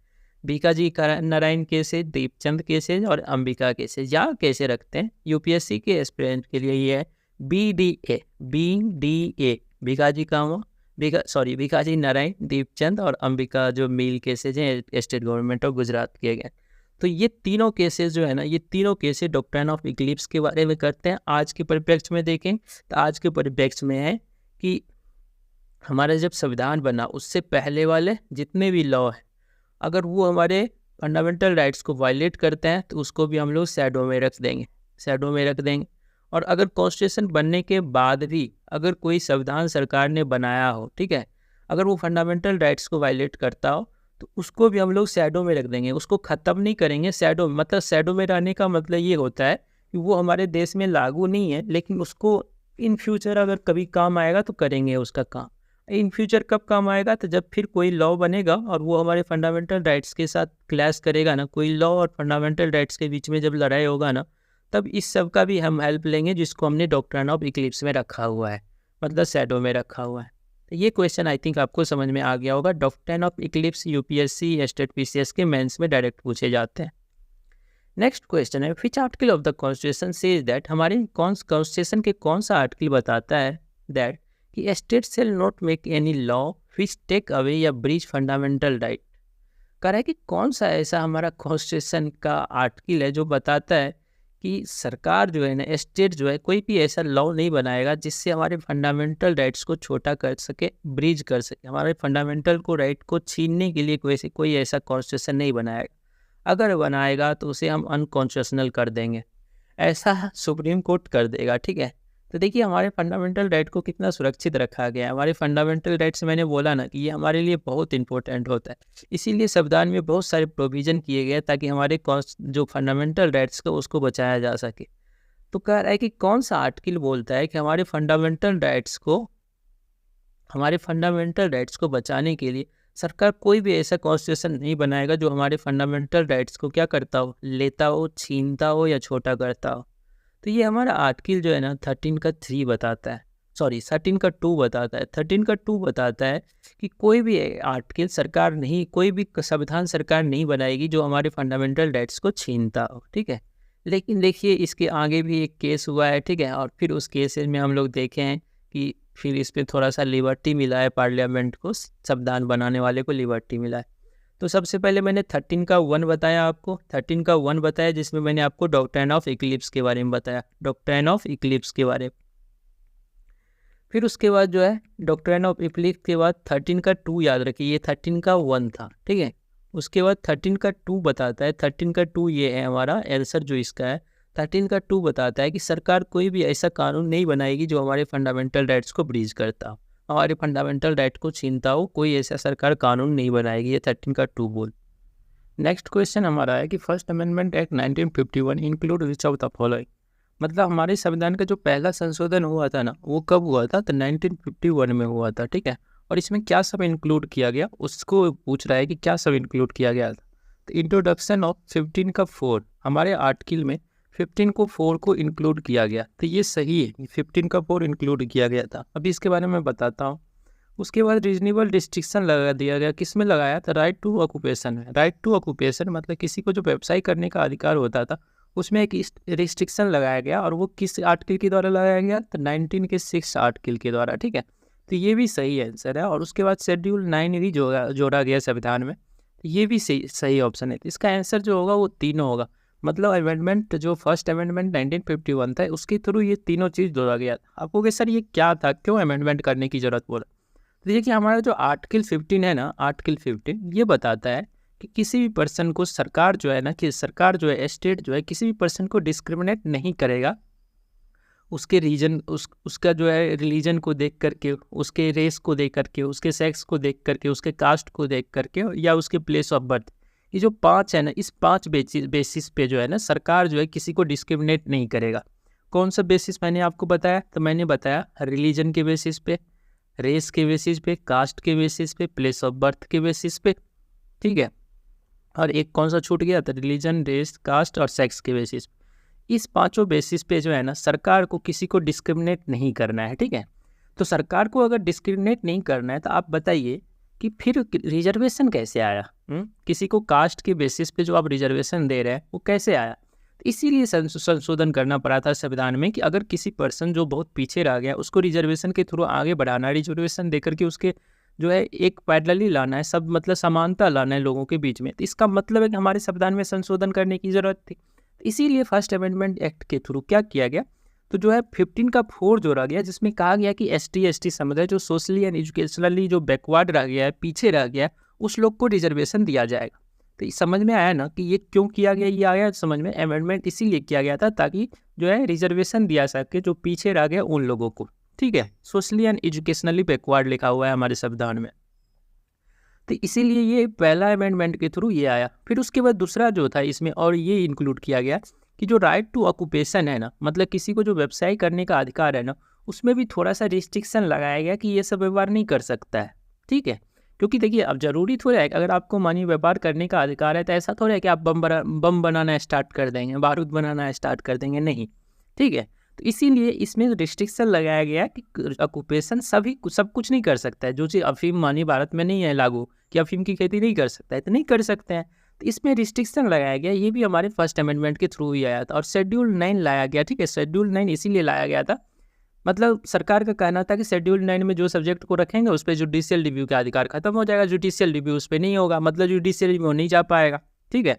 भिकाजी नारायण केसेज, दीपचंद केसेज और अंबिका केसेज। या कैसे रखते हैं, यूपीएससी के एस्पिरेंट के लिए ये है BDA, भिकाजी भिकाजी नारायण, दीपचंद और अंबिका जो मिल केसेज हैं स्टेट गवर्नमेंट ऑफ गुजरात किए गए। तो ये तीनों केसेस जो है ना, ये तीनों केसेस डॉक्ट्राइन ऑफ इक्लिप्स के बारे में करते हैं। आज के परिप्रेक्ष्य में देखें तो आज के परिप्रेक्ष्य में है कि हमारा जब संविधान बना उससे पहले वाले जितने भी लॉ हैं, अगर वो हमारे फंडामेंटल राइट्स को वायलेट करते हैं, तो उसको भी हम लोग शैडो में रख देंगे, शैडो में रख देंगे। और अगर कॉन्स्टिट्यूशन बनने के बाद भी अगर कोई संविधान सरकार ने बनाया हो, ठीक है, अगर वो फंडामेंटल राइट्स को वायलेट करता हो, तो उसको भी हम लोग शैडो में रख देंगे, उसको ख़त्म नहीं करेंगे। शैडो मतलब शैडो में रहने का मतलब ये होता है कि वो हमारे देश में लागू नहीं है, लेकिन उसको इन फ्यूचर अगर कभी काम आएगा तो करेंगे उसका काम। इन फ्यूचर कब काम आएगा? तो जब फिर कोई लॉ बनेगा और वो हमारे फंडामेंटल राइट्स के साथ क्लैश करेगा ना, कोई लॉ और फंडामेंटल राइट्स के बीच में जब लड़ाई होगा ना, तब इस सब का भी हम हेल्प लेंगे, जिसको हमने डॉक्ट्राइन ऑफ इक्लिप्स में रखा हुआ है, मतलब शैडो में रखा हुआ है। तो ये क्वेश्चन आई थिंक आपको समझ में आ गया होगा। Doctrine of eclipse UPSC state PCS के मेंस में डायरेक्ट पूछे जाते हैं। नेक्स्ट क्वेश्चन है, which article of the constitution says that, हमारे कॉन्स्टिट्यूशन के कौन सा आर्टिकल बताता है दैट कि state shall not make any law which take away या ब्रीच फंडामेंटल राइट। कह रहा है कि कौन सा ऐसा हमारा कॉन्स्टिट्यूशन का आर्टिकल है जो बताता है कि सरकार जो है ना, स्टेट जो है, कोई भी ऐसा लॉ नहीं बनाएगा जिससे हमारे फंडामेंटल राइट्स को छोटा कर सके, ब्रीज कर सके, हमारे फंडामेंटल को राइट को छीनने के लिए कोई ऐसा कॉन्स्टिट्यूशन नहीं बनाएगा। अगर बनाएगा तो उसे हम अनकॉन्स्टिट्यूशनल कर देंगे, ऐसा सुप्रीम कोर्ट कर देगा। ठीक है, तो देखिए हमारे फंडामेंटल राइट को कितना सुरक्षित रखा गया है। हमारे फंडामेंटल राइट्स मैंने बोला ना कि ये हमारे लिए बहुत इंपॉर्टेंट होता है, इसीलिए संविधान में बहुत सारे प्रोविज़न किए गए ताकि हमारे जो फंडामेंटल राइट्स को उसको बचाया जा सके। तो कह रहा है कि कौन सा आर्टिकल बोलता है कि हमारे फंडामेंटल राइट्स को बचाने के लिए सरकार कोई भी ऐसा कॉन्स्टिट्यूशन नहीं बनाएगा जो हमारे फंडामेंटल राइट्स को क्या करता हो, लेता हो, छीनता हो या छोटा करता हो। तो ये हमारा आर्टिकल जो है ना 13 का 3 बताता है, 13 का 2 बताता है। 13 का 2 बताता है कि कोई भी आर्टिकल सरकार नहीं, कोई भी संविधान सरकार नहीं बनाएगी जो हमारे फंडामेंटल राइट्स को छीनता हो। ठीक है, लेकिन देखिए इसके आगे भी एक केस हुआ है। ठीक है, और फिर उस केस में हम लोग देखे हैं कि फिर इस पर थोड़ा सा लिबर्टी मिला है, पार्लियामेंट को, संविधान बनाने वाले को लिबर्टी मिला है। तो सबसे पहले मैंने 13 का 1 बताया आपको, 13 का 1 बताया जिसमें मैंने आपको डॉक्ट्राइन ऑफ इक्लिप्स के बारे में बताया, डॉक्ट्राइन ऑफ इक्लिप्स के बारे में। फिर उसके बाद जो है डॉक्ट्राइन ऑफ इक्लिप्स के बाद 13 का 2 याद रखिए, ये 13 का 1 था। ठीक है, उसके बाद 13 का 2 बताता है, 13 का 2 ये है हमारा आंसर जो इसका है। 13 का 2 बताता है कि सरकार कोई भी ऐसा कानून नहीं बनाएगी जो हमारे फंडामेंटल राइट्स को ब्रीच करता हो, हमारे फंडामेंटल राइट को छीनता हो, कोई ऐसा सरकार कानून नहीं बनाएगी। ये 13 का 2 बोल। नेक्स्ट क्वेश्चन हमारा है कि first amendment act 1951 include which of the following. मतलब हमारे संविधान का जो पहला संशोधन हुआ था ना, वो कब हुआ था? तो 1951 में हुआ था। ठीक है, और इसमें क्या सब इंक्लूड किया गया उसको पूछ रहा है कि क्या सब इंक्लूड किया गया था। तो इंट्रोडक्शन ऑफ 15 का 4, हमारे आर्टिकल में 15 को 4 को इंक्लूड किया गया, तो ये सही है, 15 का 4 इंक्लूड किया गया था। अभी इसके बारे में बताता हूँ। उसके बाद रीजनेबल रिस्ट्रिक्शन लगा दिया गया, किस में लगाया था? राइट टू ऑक्यूपेशन में। राइट टू ऑक्यूपेशन मतलब किसी को जो व्यवसाय करने का अधिकार होता था उसमें एक रिस्ट्रिक्शन लगाया गया, और वो किस आर्टिकल के द्वारा लगाया गया? तो 19 के 6 आर्टिकल के द्वारा। ठीक है, तो ये भी सही आंसर है। और उसके बाद शेड्यूल 9 भी जोड़ा गया संविधान में, तो ये भी सही ऑप्शन है। तो इसका आंसर जो होगा वो तीनों होगा। मतलब अमेंडमेंट जो फर्स्ट अमेंडमेंट 1951 था उसके थ्रू ये तीनों चीज़ जोड़ा गया था। आपको कि सर ये क्या था, क्यों अमेंडमेंट करने की ज़रूरत बोला? तो देखिए हमारा जो आर्टिकल 15 है ना, आर्टिकल 15 ये बताता है कि किसी भी पर्सन को सरकार जो है ना, कि सरकार जो है, स्टेट जो है, किसी भी पर्सन को डिस्क्रिमिनेट नहीं करेगा उसके रीजन, उसका जो है रिलीजन को देख करके, उसके रेस को देख करके, उसके सेक्स को देख करके, उसके कास्ट को देख करके, या उसके प्लेस ऑफ बर्थ। ये जो 5 है ना, इस 5 बेसिस पे जो है ना सरकार जो है किसी को डिस्क्रिमिनेट नहीं करेगा। कौन सा बेसिस मैंने आपको बताया? तो मैंने बताया रिलीजन के बेसिस पे, रेस के बेसिस पे, कास्ट के बेसिस पे, प्लेस ऑफ बर्थ के बेसिस पे। ठीक है, और एक कौन सा छूट गया था? रिलीजन, रेस, कास्ट और सेक्स के बेसिस पे। इस 5 बेसिस पे जो है ना सरकार को किसी को डिस्क्रिमिनेट नहीं करना है। ठीक है, तो सरकार को अगर डिस्क्रिमिनेट नहीं करना है तो आप बताइए कि फिर रिजर्वेशन कैसे आया? किसी को कास्ट के बेसिस पे जो आप रिजर्वेशन दे रहे हैं वो कैसे आया? तो इसीलिए संशोधन करना पड़ा था संविधान में कि अगर किसी पर्सन जो बहुत पीछे रह गया उसको रिजर्वेशन के थ्रू आगे बढ़ाना है, रिजर्वेशन देकर के उसके जो है एक पैरेलली लाना है, सब मतलब समानता लाना है लोगों के बीच में। तो इसका मतलब है कि हमारे संविधान में संशोधन करने की ज़रूरत थी। इसीलिए फर्स्ट अमेंडमेंट एक्ट के थ्रू क्या किया गया? तो जो है 15 का 4 जोड़ा गया, जिसमें कहा गया कि ST समुदाय जो सोशली एंड एजुकेशनली जो बैकवर्ड रह गया है, पीछे रह गया है, उस लोग को रिजर्वेशन दिया जाएगा। तो इस समझ में आया ना कि ये क्यों किया गया? ये आया समझ में। अमेंडमेंट इसीलिए किया गया था ताकि जो है रिजर्वेशन दिया सके जो पीछे रह गया उन लोगों को। ठीक है, सोशली एंड एजुकेशनली बैकवर्ड लिखा हुआ है हमारे संविधान में, तो इसीलिए ये पहला अमेंडमेंट के थ्रू ये आया। फिर उसके बाद दूसरा जो था इसमें और ये इंक्लूड किया गया कि जो राइट टू ऑक्यूपेशन है ना, मतलब किसी को जो व्यवसाय करने का अधिकार है ना, उसमें भी थोड़ा सा रिस्ट्रिक्शन लगाया गया कि ये सब व्यवहार नहीं कर सकता है। ठीक है, क्योंकि देखिए अब ज़रूरी थोड़ा है कि अगर आपको मानिए व्यापार करने का अधिकार है तो ऐसा थोड़ा है कि आप बम बनाना स्टार्ट कर देंगे, बारूद बनाना स्टार्ट कर देंगे, नहीं। ठीक है, तो इसीलिए इसमें रिस्ट्रिक्शन लगाया गया कि ऑक्यूपेशन सब कुछ नहीं कर सकता है। जो चीज़ अफीम मानी भारत में नहीं है लागू कि अफीम की खेती नहीं कर सकता है, तो नहीं कर सकते हैं, तो इसमें रिस्ट्रिक्शन लगाया गया। ये भी हमारे फर्स्ट अमेंडमेंट के थ्रू ही आया था। और शेड्यूल 9 लाया गया। ठीक है, शेड्यूल 9 इसीलिए लाया गया था, मतलब सरकार का कहना था कि शेड्यूल 9 में जो सब्जेक्ट को रखेंगे उस पर जुडिशियल रिव्यू का अधिकार खत्म हो जाएगा, जुडिशियल रिव्यू उस पर नहीं होगा, मतलब जुडिशियल रिव्यू नहीं जा पाएगा। ठीक है,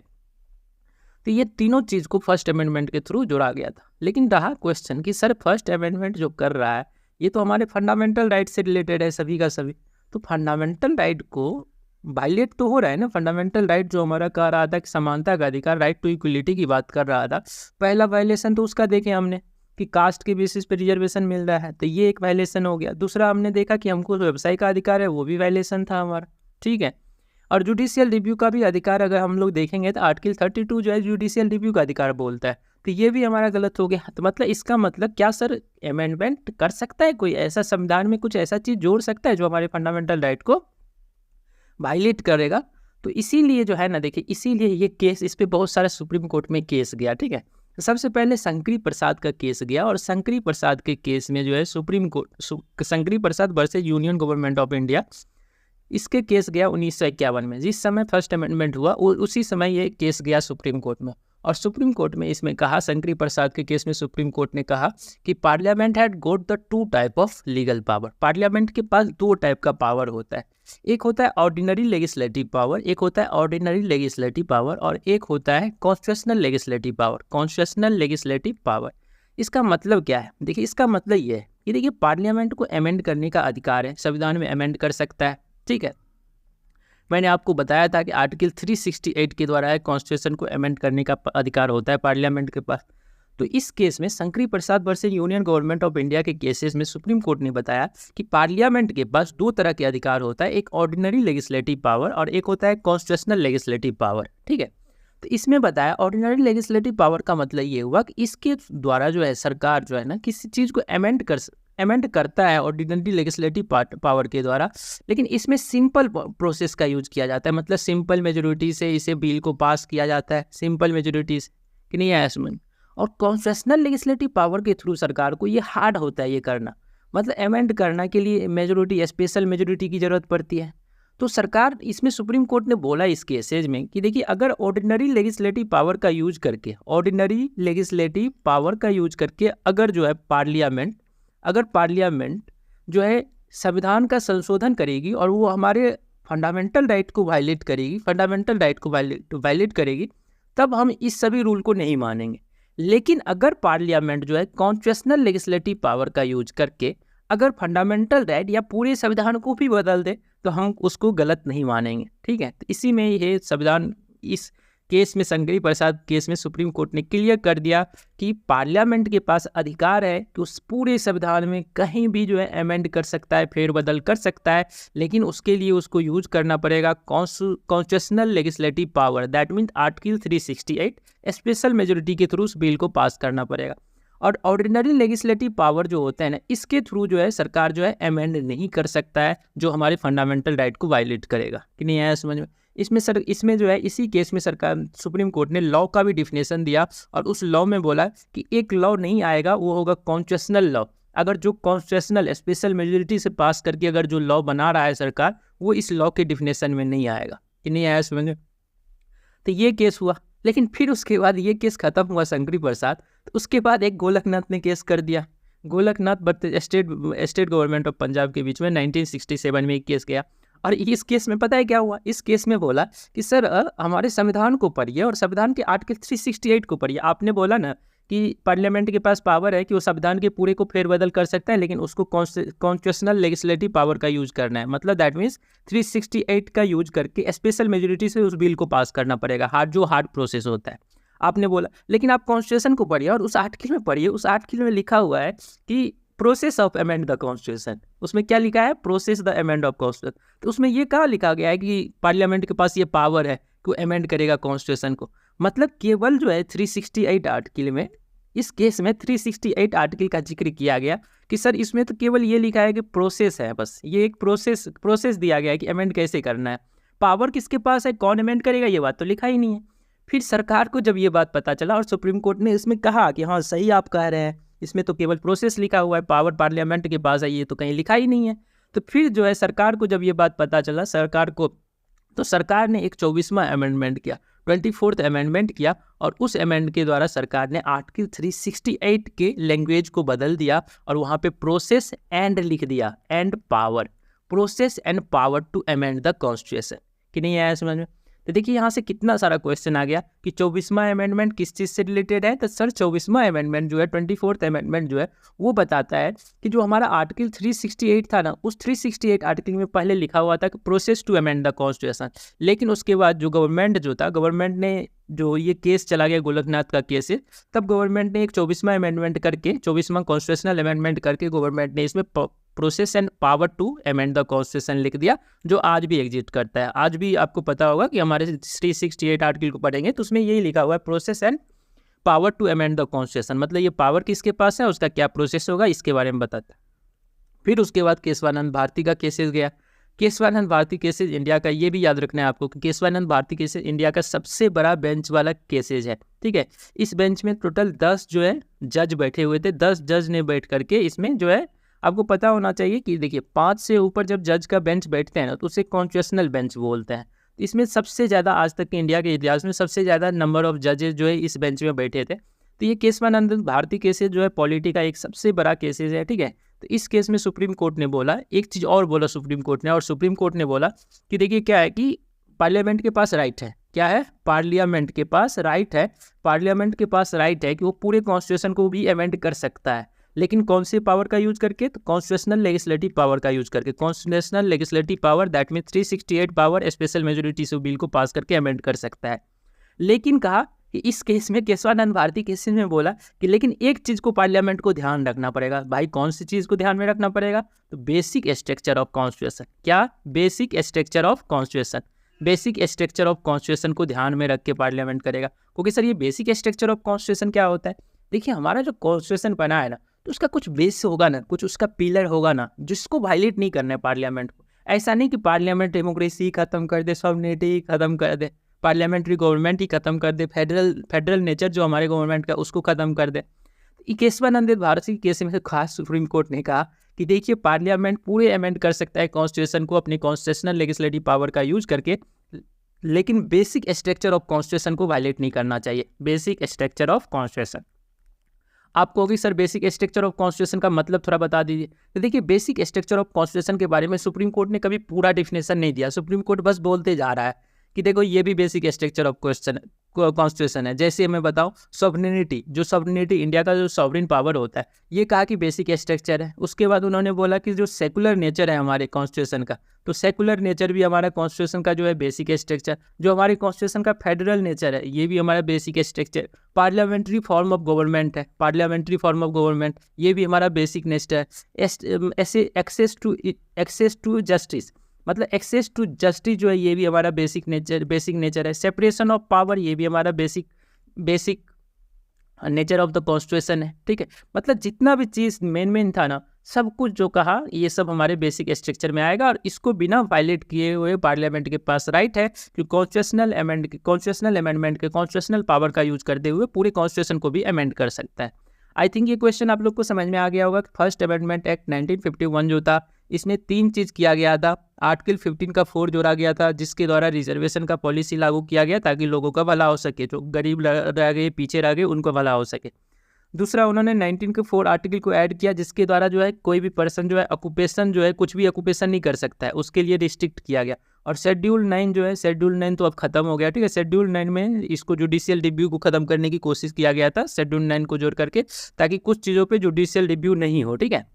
तो ये तीनों चीज़ को फर्स्ट अमेंडमेंट के थ्रू जोड़ा गया था। लेकिन रहा क्वेश्चन कि सर फर्स्ट अमेंडमेंट जो कर रहा है ये तो हमारे फंडामेंटल राइट से रिलेटेड है सभी का सभी, तो फंडामेंटल राइट को वायलेट तो हो रहा है ना। फंडामेंटल राइट जो हमारा कह रहा था कि समानता का अधिकार, राइट टू इक्वलिटी की बात कर रहा था, पहला वायलेशन तो उसका देखे हमने कि कास्ट के बेसिस पे रिजर्वेशन मिल रहा है, तो ये एक वायलेशन हो गया। दूसरा हमने देखा कि हमको व्यवसाय का अधिकार है, वो भी वायलेशन था हमारा। ठीक है, और जुडिशियल रिव्यू का भी अधिकार अगर हम लोग देखेंगे तो आर्टिकल 32 जो है जुडिशियल रिव्यू का अधिकार बोलता है, तो ये भी हमारा गलत हो गया। तो मतलब इसका मतलब क्या सर, अमेंडमेंट कर सकता है कोई ऐसा, संविधान में कुछ ऐसा चीज़ जोड़ सकता है जो हमारे फंडामेंटल राइट को वायलेट करेगा? तो इसीलिए जो है ना, देखिए इसीलिए ये केस, इस पर बहुत सारा सुप्रीम कोर्ट में केस गया। ठीक है, तो सबसे पहले शंकरी प्रसाद का केस गया, और शंकरी प्रसाद के केस में जो है supreme court, Shankari Prasad versus union government of India, इसके केस गया 1951 में। जिस समय फर्स्ट अमेंडमेंट हुआ उसी समय ये केस गया सुप्रीम कोर्ट में, और सुप्रीम कोर्ट में इसमें कहा, शंकरी प्रसाद के केस में सुप्रीम कोर्ट ने कहा कि parliament had goat the two type of legal power. Parliament के पास दो टाइप का पावर होता है, एक होता है ऑर्डिनरी लेजिस्लेटिव पावर, एक होता है ऑर्डिनरी लेजिस्लेटिव पावर, और एक होता है constitutional legislative power. Constitutional legislative power, इसका मतलब क्या है? देखिए इसका मतलब ये है कि देखिए पार्लियामेंट को अमेंड करने का अधिकार है, संविधान में अमेंड कर सकता है। ठीक है, मैंने आपको बताया था कि आर्टिकल 368 के द्वारा कॉन्स्टिट्यूशन को अमेंड करने का अधिकार होता है पार्लियामेंट के पास। तो इस केस में Shankari Prasad versus union government of India के केसेस में सुप्रीम कोर्ट ने बताया कि पार्लियामेंट के पास दो तरह के अधिकार होता है, एक ऑर्डिनरी लेजिस्लेटिव पावर और एक होता है कॉन्स्टिट्यूशनल लेजिस्लेटिव पावर। ठीक है, तो इसमें बताया ऑर्डिनरी लेजिस्लेटिव पावर का मतलब ये हुआ कि इसके द्वारा जो है सरकार जो है ना किसी चीज़ को अमेंड करता है ऑर्डिनरी लेजिस्लेटिव पावर के द्वारा, लेकिन इसमें सिंपल प्रोसेस का यूज किया जाता है, मतलब सिंपल मेजोरिटी से इसे बिल को पास किया जाता है, सिंपल मेजोरिटी से, कि नहीं है इसमें। और कॉन्स्टिट्यूशनल लेजिस्लेटिव पावर के थ्रू सरकार को ये हार्ड होता है ये करना, मतलब अमेंड करना के लिए मेजोरिटी, स्पेशल मेजोरिटी की ज़रूरत पड़ती है। तो सरकार, इसमें सुप्रीम कोर्ट ने बोला इस केसेज में कि देखिए अगर ऑर्डिनरी लेजिस्लेटिव पावर का यूज करके, ऑर्डिनरी लेजिस्लेटिव पावर का यूज करके अगर जो है पार्लियामेंट जो है संविधान का संशोधन करेगी और वो हमारे फंडामेंटल राइट को वायलेट करेगी, तब हम इस सभी रूल को नहीं मानेंगे। लेकिन अगर पार्लियामेंट जो है कॉन्स्टिट्यूशनल लेजिस्लेटिव पावर का यूज करके अगर फंडामेंटल राइट या पूरे संविधान को भी बदल दे तो हम उसको गलत नहीं मानेंगे। ठीक है, तो इसी में ये संविधान, इस केस में शंकरी प्रसाद केस में सुप्रीम कोर्ट ने क्लियर कर दिया कि पार्लियामेंट के पास अधिकार है कि उस पूरे संविधान में कहीं भी जो है अमेंड कर सकता है, फेरबदल कर सकता है, लेकिन उसके लिए उसको यूज करना पड़ेगा constitutional legislative power, that means article 368 special majority के थ्रू उस बिल को पास करना पड़ेगा। और ऑर्डिनरी लेजिस्लेटिव पावर जो होता है ना, इसके थ्रू जो है सरकार जो है अमेंड नहीं कर सकता है जो हमारे फंडामेंटल राइट को वायलेट करेगा, कि नहीं आया समझ में। इसमें जो है इसी केस में सरकार, सुप्रीम कोर्ट ने लॉ का भी डिफिनेशन दिया, और उस लॉ में बोला कि एक लॉ नहीं आएगा, वो होगा कॉन्स्टिट्यूशनल लॉ। अगर जो कॉन्स्टिट्यूशनल स्पेशल मेजोरिटी से पास करके अगर जो लॉ बना रहा है सरकार, वो इस लॉ के डिफिनेशन में नहीं आएगा, कि नहीं आया समझ में। तो ये केस हुआ, लेकिन फिर उसके बाद ये केस खत्म हुआ शंकरी प्रसाद, तो उसके बाद एक गोलकनाथ ने केस कर दिया। Golaknath state government of Punjab के बीच में 1967 में एक केस गया, और इस केस में पता है क्या हुआ? इस केस में बोला कि सर हमारे संविधान को पढ़िए और संविधान के आर्टिकल 368 को पढ़िए। आपने बोला ना कि पार्लियामेंट के पास पावर है कि वो संविधान के पूरे को फेरबदल कर सकता है, लेकिन उसको कॉन्स्टिट्यूशनल लेजिस्लेटिव पावर का यूज करना है, मतलब दैट मीन्स 368 का यूज करके स्पेशल मेजोरिटी से उस बिल को पास करना पड़ेगा, हार्ड प्रोसेस होता है। आपने बोला, लेकिन आप कॉन्स्टिट्यूशन को पढ़िए और उस आर्टिकल में पढ़िए, उस आर्टिकल में लिखा हुआ है कि process of amend the constitution. उसमें क्या लिखा है? Process the amend of constitution. तो उसमें ये कहाँ लिखा गया है कि पार्लियामेंट के पास ये पावर है कि वो अमेंड करेगा कॉन्स्टिट्यूशन को? मतलब केवल जो है 368 आर्टिकल में, इस केस में 368 आर्टिकल का जिक्र किया गया कि सर इसमें तो केवल ये लिखा है कि प्रोसेस है, बस ये एक प्रोसेस दिया गया है कि अमेंड कैसे करना है। पावर किसके पास है, कौन अमेंड करेगा, ये बात तो लिखा ही नहीं है। फिर सरकार को जब ये बात पता चला और सुप्रीम कोर्ट ने इसमें कहा कि हाँ सही आप कह रहे हैं, इसमें तो केवल प्रोसेस लिखा हुआ है, पावर पार्लियामेंट के पास है, ये तो कहीं लिखा ही नहीं है। तो फिर जो है सरकार को जब ये बात पता चला, सरकार को तो सरकार ने एक 24वां अमेंडमेंट किया, 24th अमेंडमेंट किया, और उस अमेंड के द्वारा सरकार ने आर्टिकल 368 के लैंग्वेज को बदल दिया और वहाँ पे प्रोसेस एंड लिख दिया, and power, process and power to amend the constitution. कि नहीं आया समझ में? तो देखिए यहाँ से कितना सारा क्वेश्चन आ गया कि 24वां अमेंडमेंट किस चीज़ से रिलेटेड है। तो सर 24वां अमेंडमेंट जो है, 24th अमेंडमेंट जो है, वो बताता है कि जो हमारा आर्टिकल 368 था ना, उस 368 आर्टिकल में पहले लिखा हुआ था कि process to amend the constitution, लेकिन उसके बाद जो गवर्नमेंट जो था, गवर्नमेंट ने जो ये केस चला गया गोलकनाथ का केस है, तब गवर्नमेंट ने एक 24वां अमेंडमेंट करके, 24वां कॉन्स्टिट्यूशनल अमेंडमेंट करके गवर्नमेंट ने इसमें process and power to amend the constitution लिख दिया, जो आज भी एग्जिस्ट करता है। आज भी आपको पता होगा कि हमारे 368 आर्टिकल को पढ़ेंगे तो उसमें यही लिखा हुआ है, process and power to amend the constitution, मतलब ये पावर किसके पास है, उसका क्या प्रोसेस होगा, इसके बारे में बताता है। फिर उसके बाद केशवानंद भारती का केसेस गया। केशवानंद भारती केसेस इंडिया का, ये भी याद रखना है आपको कि केशवानंद भारती केसेस इंडिया का सबसे बड़ा बेंच वाला केसेस है, ठीक है। इस बेंच में टोटल 10 जो है जज बैठे हुए थे, 10 जज ने बैठ करके इसमें जो है, आपको पता होना चाहिए कि देखिए 5 से ऊपर जब जज का बेंच बैठते हैं ना, तो उसे कॉन्स्टिट्यूशनल बेंच बोलते हैं। इसमें सबसे ज़्यादा आज तक के इंडिया के इतिहास में सबसे ज़्यादा नंबर ऑफ जजेस जो है इस बेंच में बैठे थे। तो ये केशवानंद भारती केसेस जो है पॉलिटी का एक सबसे बड़ा केसेस है, ठीक है। तो इस केस में सुप्रीम कोर्ट ने बोला एक चीज़ और, बोला सुप्रीम कोर्ट ने, और सुप्रीम कोर्ट ने बोला कि देखिए क्या है कि पार्लियामेंट के पास राइट है, क्या है, पार्लियामेंट के पास राइट है, पार्लियामेंट के पास राइट है कि वो पूरे कॉन्स्टिट्यूशन को भी अमेंड कर सकता है, लेकिन कौन से पावर का यूज करके, तो कॉन्स्टिट्यूशनल लेजिस्लेटिव पावर का यूज करके। Constitutional legislative power that mean 368 power special majority से बिल को पास करके अमेंड कर सकता है। लेकिन कहा कि इस केस में, केशवानंद भारती केसेस में बोला कि लेकिन एक चीज़ को पार्लियामेंट को ध्यान रखना पड़ेगा। भाई कौन सी चीज़ को ध्यान में रखना पड़ेगा, तो बेसिक स्ट्रक्चर ऑफ कॉन्स्टिट्यूशन। क्या, basic structure of constitution, basic structure of constitution को ध्यान में रख के पार्लियामेंट करेगा। क्योंकि सर ये बेसिक स्ट्रक्चर ऑफ कॉन्स्टिट्यूशन क्या होता है, देखिए हमारा जो कॉन्स्टिट्यूशन बना है ना, तो उसका कुछ बेस होगा ना, कुछ उसका पिलर होगा ना, जिसको वायलेट नहीं करना है पार्लियामेंट को। ऐसा नहीं कि पार्लियामेंट डेमोक्रेसी खत्म कर दे, सॉवरेनिटी खत्म कर दे, पार्लियामेंट्री गवर्नमेंट ही खत्म कर दे, फेडरल नेचर जो हमारे गवर्नमेंट का उसको खत्म कर दे। केशवानंद भारती के केस में से खास सुप्रीम कोर्ट ने कहा कि देखिए पार्लियामेंट पूरे अमेंड कर सकता है कॉन्स्टिट्यूशन को अपनी कॉन्स्टिट्यूशनल लेजिस्लेटिव पावर का यूज करके, लेकिन बेसिक स्ट्रक्चर ऑफ कॉन्स्टिट्यूशन को वायलेट नहीं करना चाहिए। बेसिक स्ट्रक्चर ऑफ कॉन्स्टिट्यूशन आपको होगी sir, basic structure of constitution का मतलब थोड़ा बता दीजिए। तो देखिए बेसिक स्ट्रक्चर ऑफ कॉन्स्टिट्यूशन के बारे में सुप्रीम कोर्ट ने कभी पूरा डिफिनेशन नहीं दिया। सुप्रीम कोर्ट बस बोलते जा रहा है कि देखो ये भी बेसिक स्ट्रक्चर ऑफ कॉन्स्टिट्यूशन है। जैसे मैं बताऊं, सॉवरेनिटी, जो सॉवरेनिटी इंडिया का जो सॉवरेन पावर होता है, ये कहा कि बेसिक स्ट्रक्चर है। उसके बाद उन्होंने बोला कि जो सेकुलर नेचर है हमारे कॉन्स्टिट्यूशन का, तो सेकुलर नेचर भी हमारा कॉन्स्टिट्यूशन का जो है बेसिक स्ट्रक्चर। जो हमारे कॉन्स्टिट्यूशन का फेडरल नेचर है, ये भी हमारा basic structure. Parliamentary form of government है, पार्लियामेंट्री फॉर्म ऑफ गवर्नमेंट, ये भी हमारा बेसिक नेचर है। ऐसे एक्सेस टू जस्टिस, मतलब एक्सेस टू जस्टिस जो है ये भी हमारा बेसिक नेचर है। सेपरेशन ऑफ पावर, ये भी हमारा basic nature of the constitution है, ठीक है। मतलब जितना भी चीज़ मेन था ना, सब कुछ जो कहा ये सब हमारे बेसिक स्ट्रक्चर में आएगा, और इसको बिना वायलेट किए हुए पार्लियामेंट के पास राइट है कि कॉन्स्टिट्यूशनल अमेंडमेंट के कॉन्स्टिट्यूशनल पावर का यूज करते हुए पूरे कॉन्स्टिट्यूशन को भी अमेंड कर सकता है। आई थिंक ये क्वेश्चन आप लोग को समझ में आ गया होगा। फर्स्ट अमेंडमेंट एक्ट 1951 जो था, इसमें 3 चीज़ किया गया था। आर्टिकल 15 का 4 जोड़ा गया था, जिसके द्वारा रिजर्वेशन का पॉलिसी लागू किया गया ताकि लोगों का भला हो सके, जो गरीब रह गए, पीछे रह गए, उनको भला हो सके। दूसरा, उन्होंने 19 के 4 आर्टिकल को ऐड किया, जिसके द्वारा जो है कोई भी पर्सन जो है ऑक्यूपेशन जो है कुछ भी ऑक्यूपेशन नहीं कर सकता है, उसके लिए रिस्ट्रिक्ट किया गया। और शेड्यूल 9 जो है, शेड्यूल 9 तो अब खत्म हो गया, ठीक है। शेड्यूल 9 में इसको जुडिशियल रिव्यू को खत्म करने की कोशिश किया गया था, शेड्यूल 9 को जोड़ करके, ताकि कुछ चीज़ों पे जुडिशियल रिव्यू नहीं हो, ठीक है।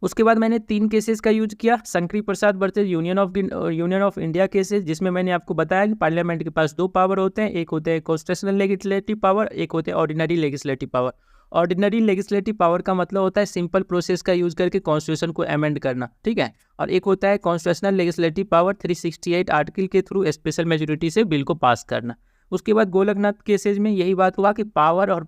उसके बाद मैंने 3 केसेस का यूज किया, Shankari Prasad versus union of India cases, जिसमें मैंने आपको बताया कि पार्लियामेंट के पास 2 पावर होते हैं, एक होते हैं कॉन्स्टिट्यूशनल लेजिस्लेटिव पावर, एक होते हैं ordinary legislative power. Ordinary legislative power का मतलब होता है सिंपल प्रोसेस का यूज करके कॉन्स्टिट्यूशन को अमेंड करना, ठीक है। और एक होता है कॉन्स्टिट्यूशनल लेजिस्लेटिव पावर, 368 आर्टिकल के थ्रू स्पेशल मेजोरिटी से बिल को पास करना। उसके बाद गोलकनाथ केसेज में यही बात हुआ कि पावर, और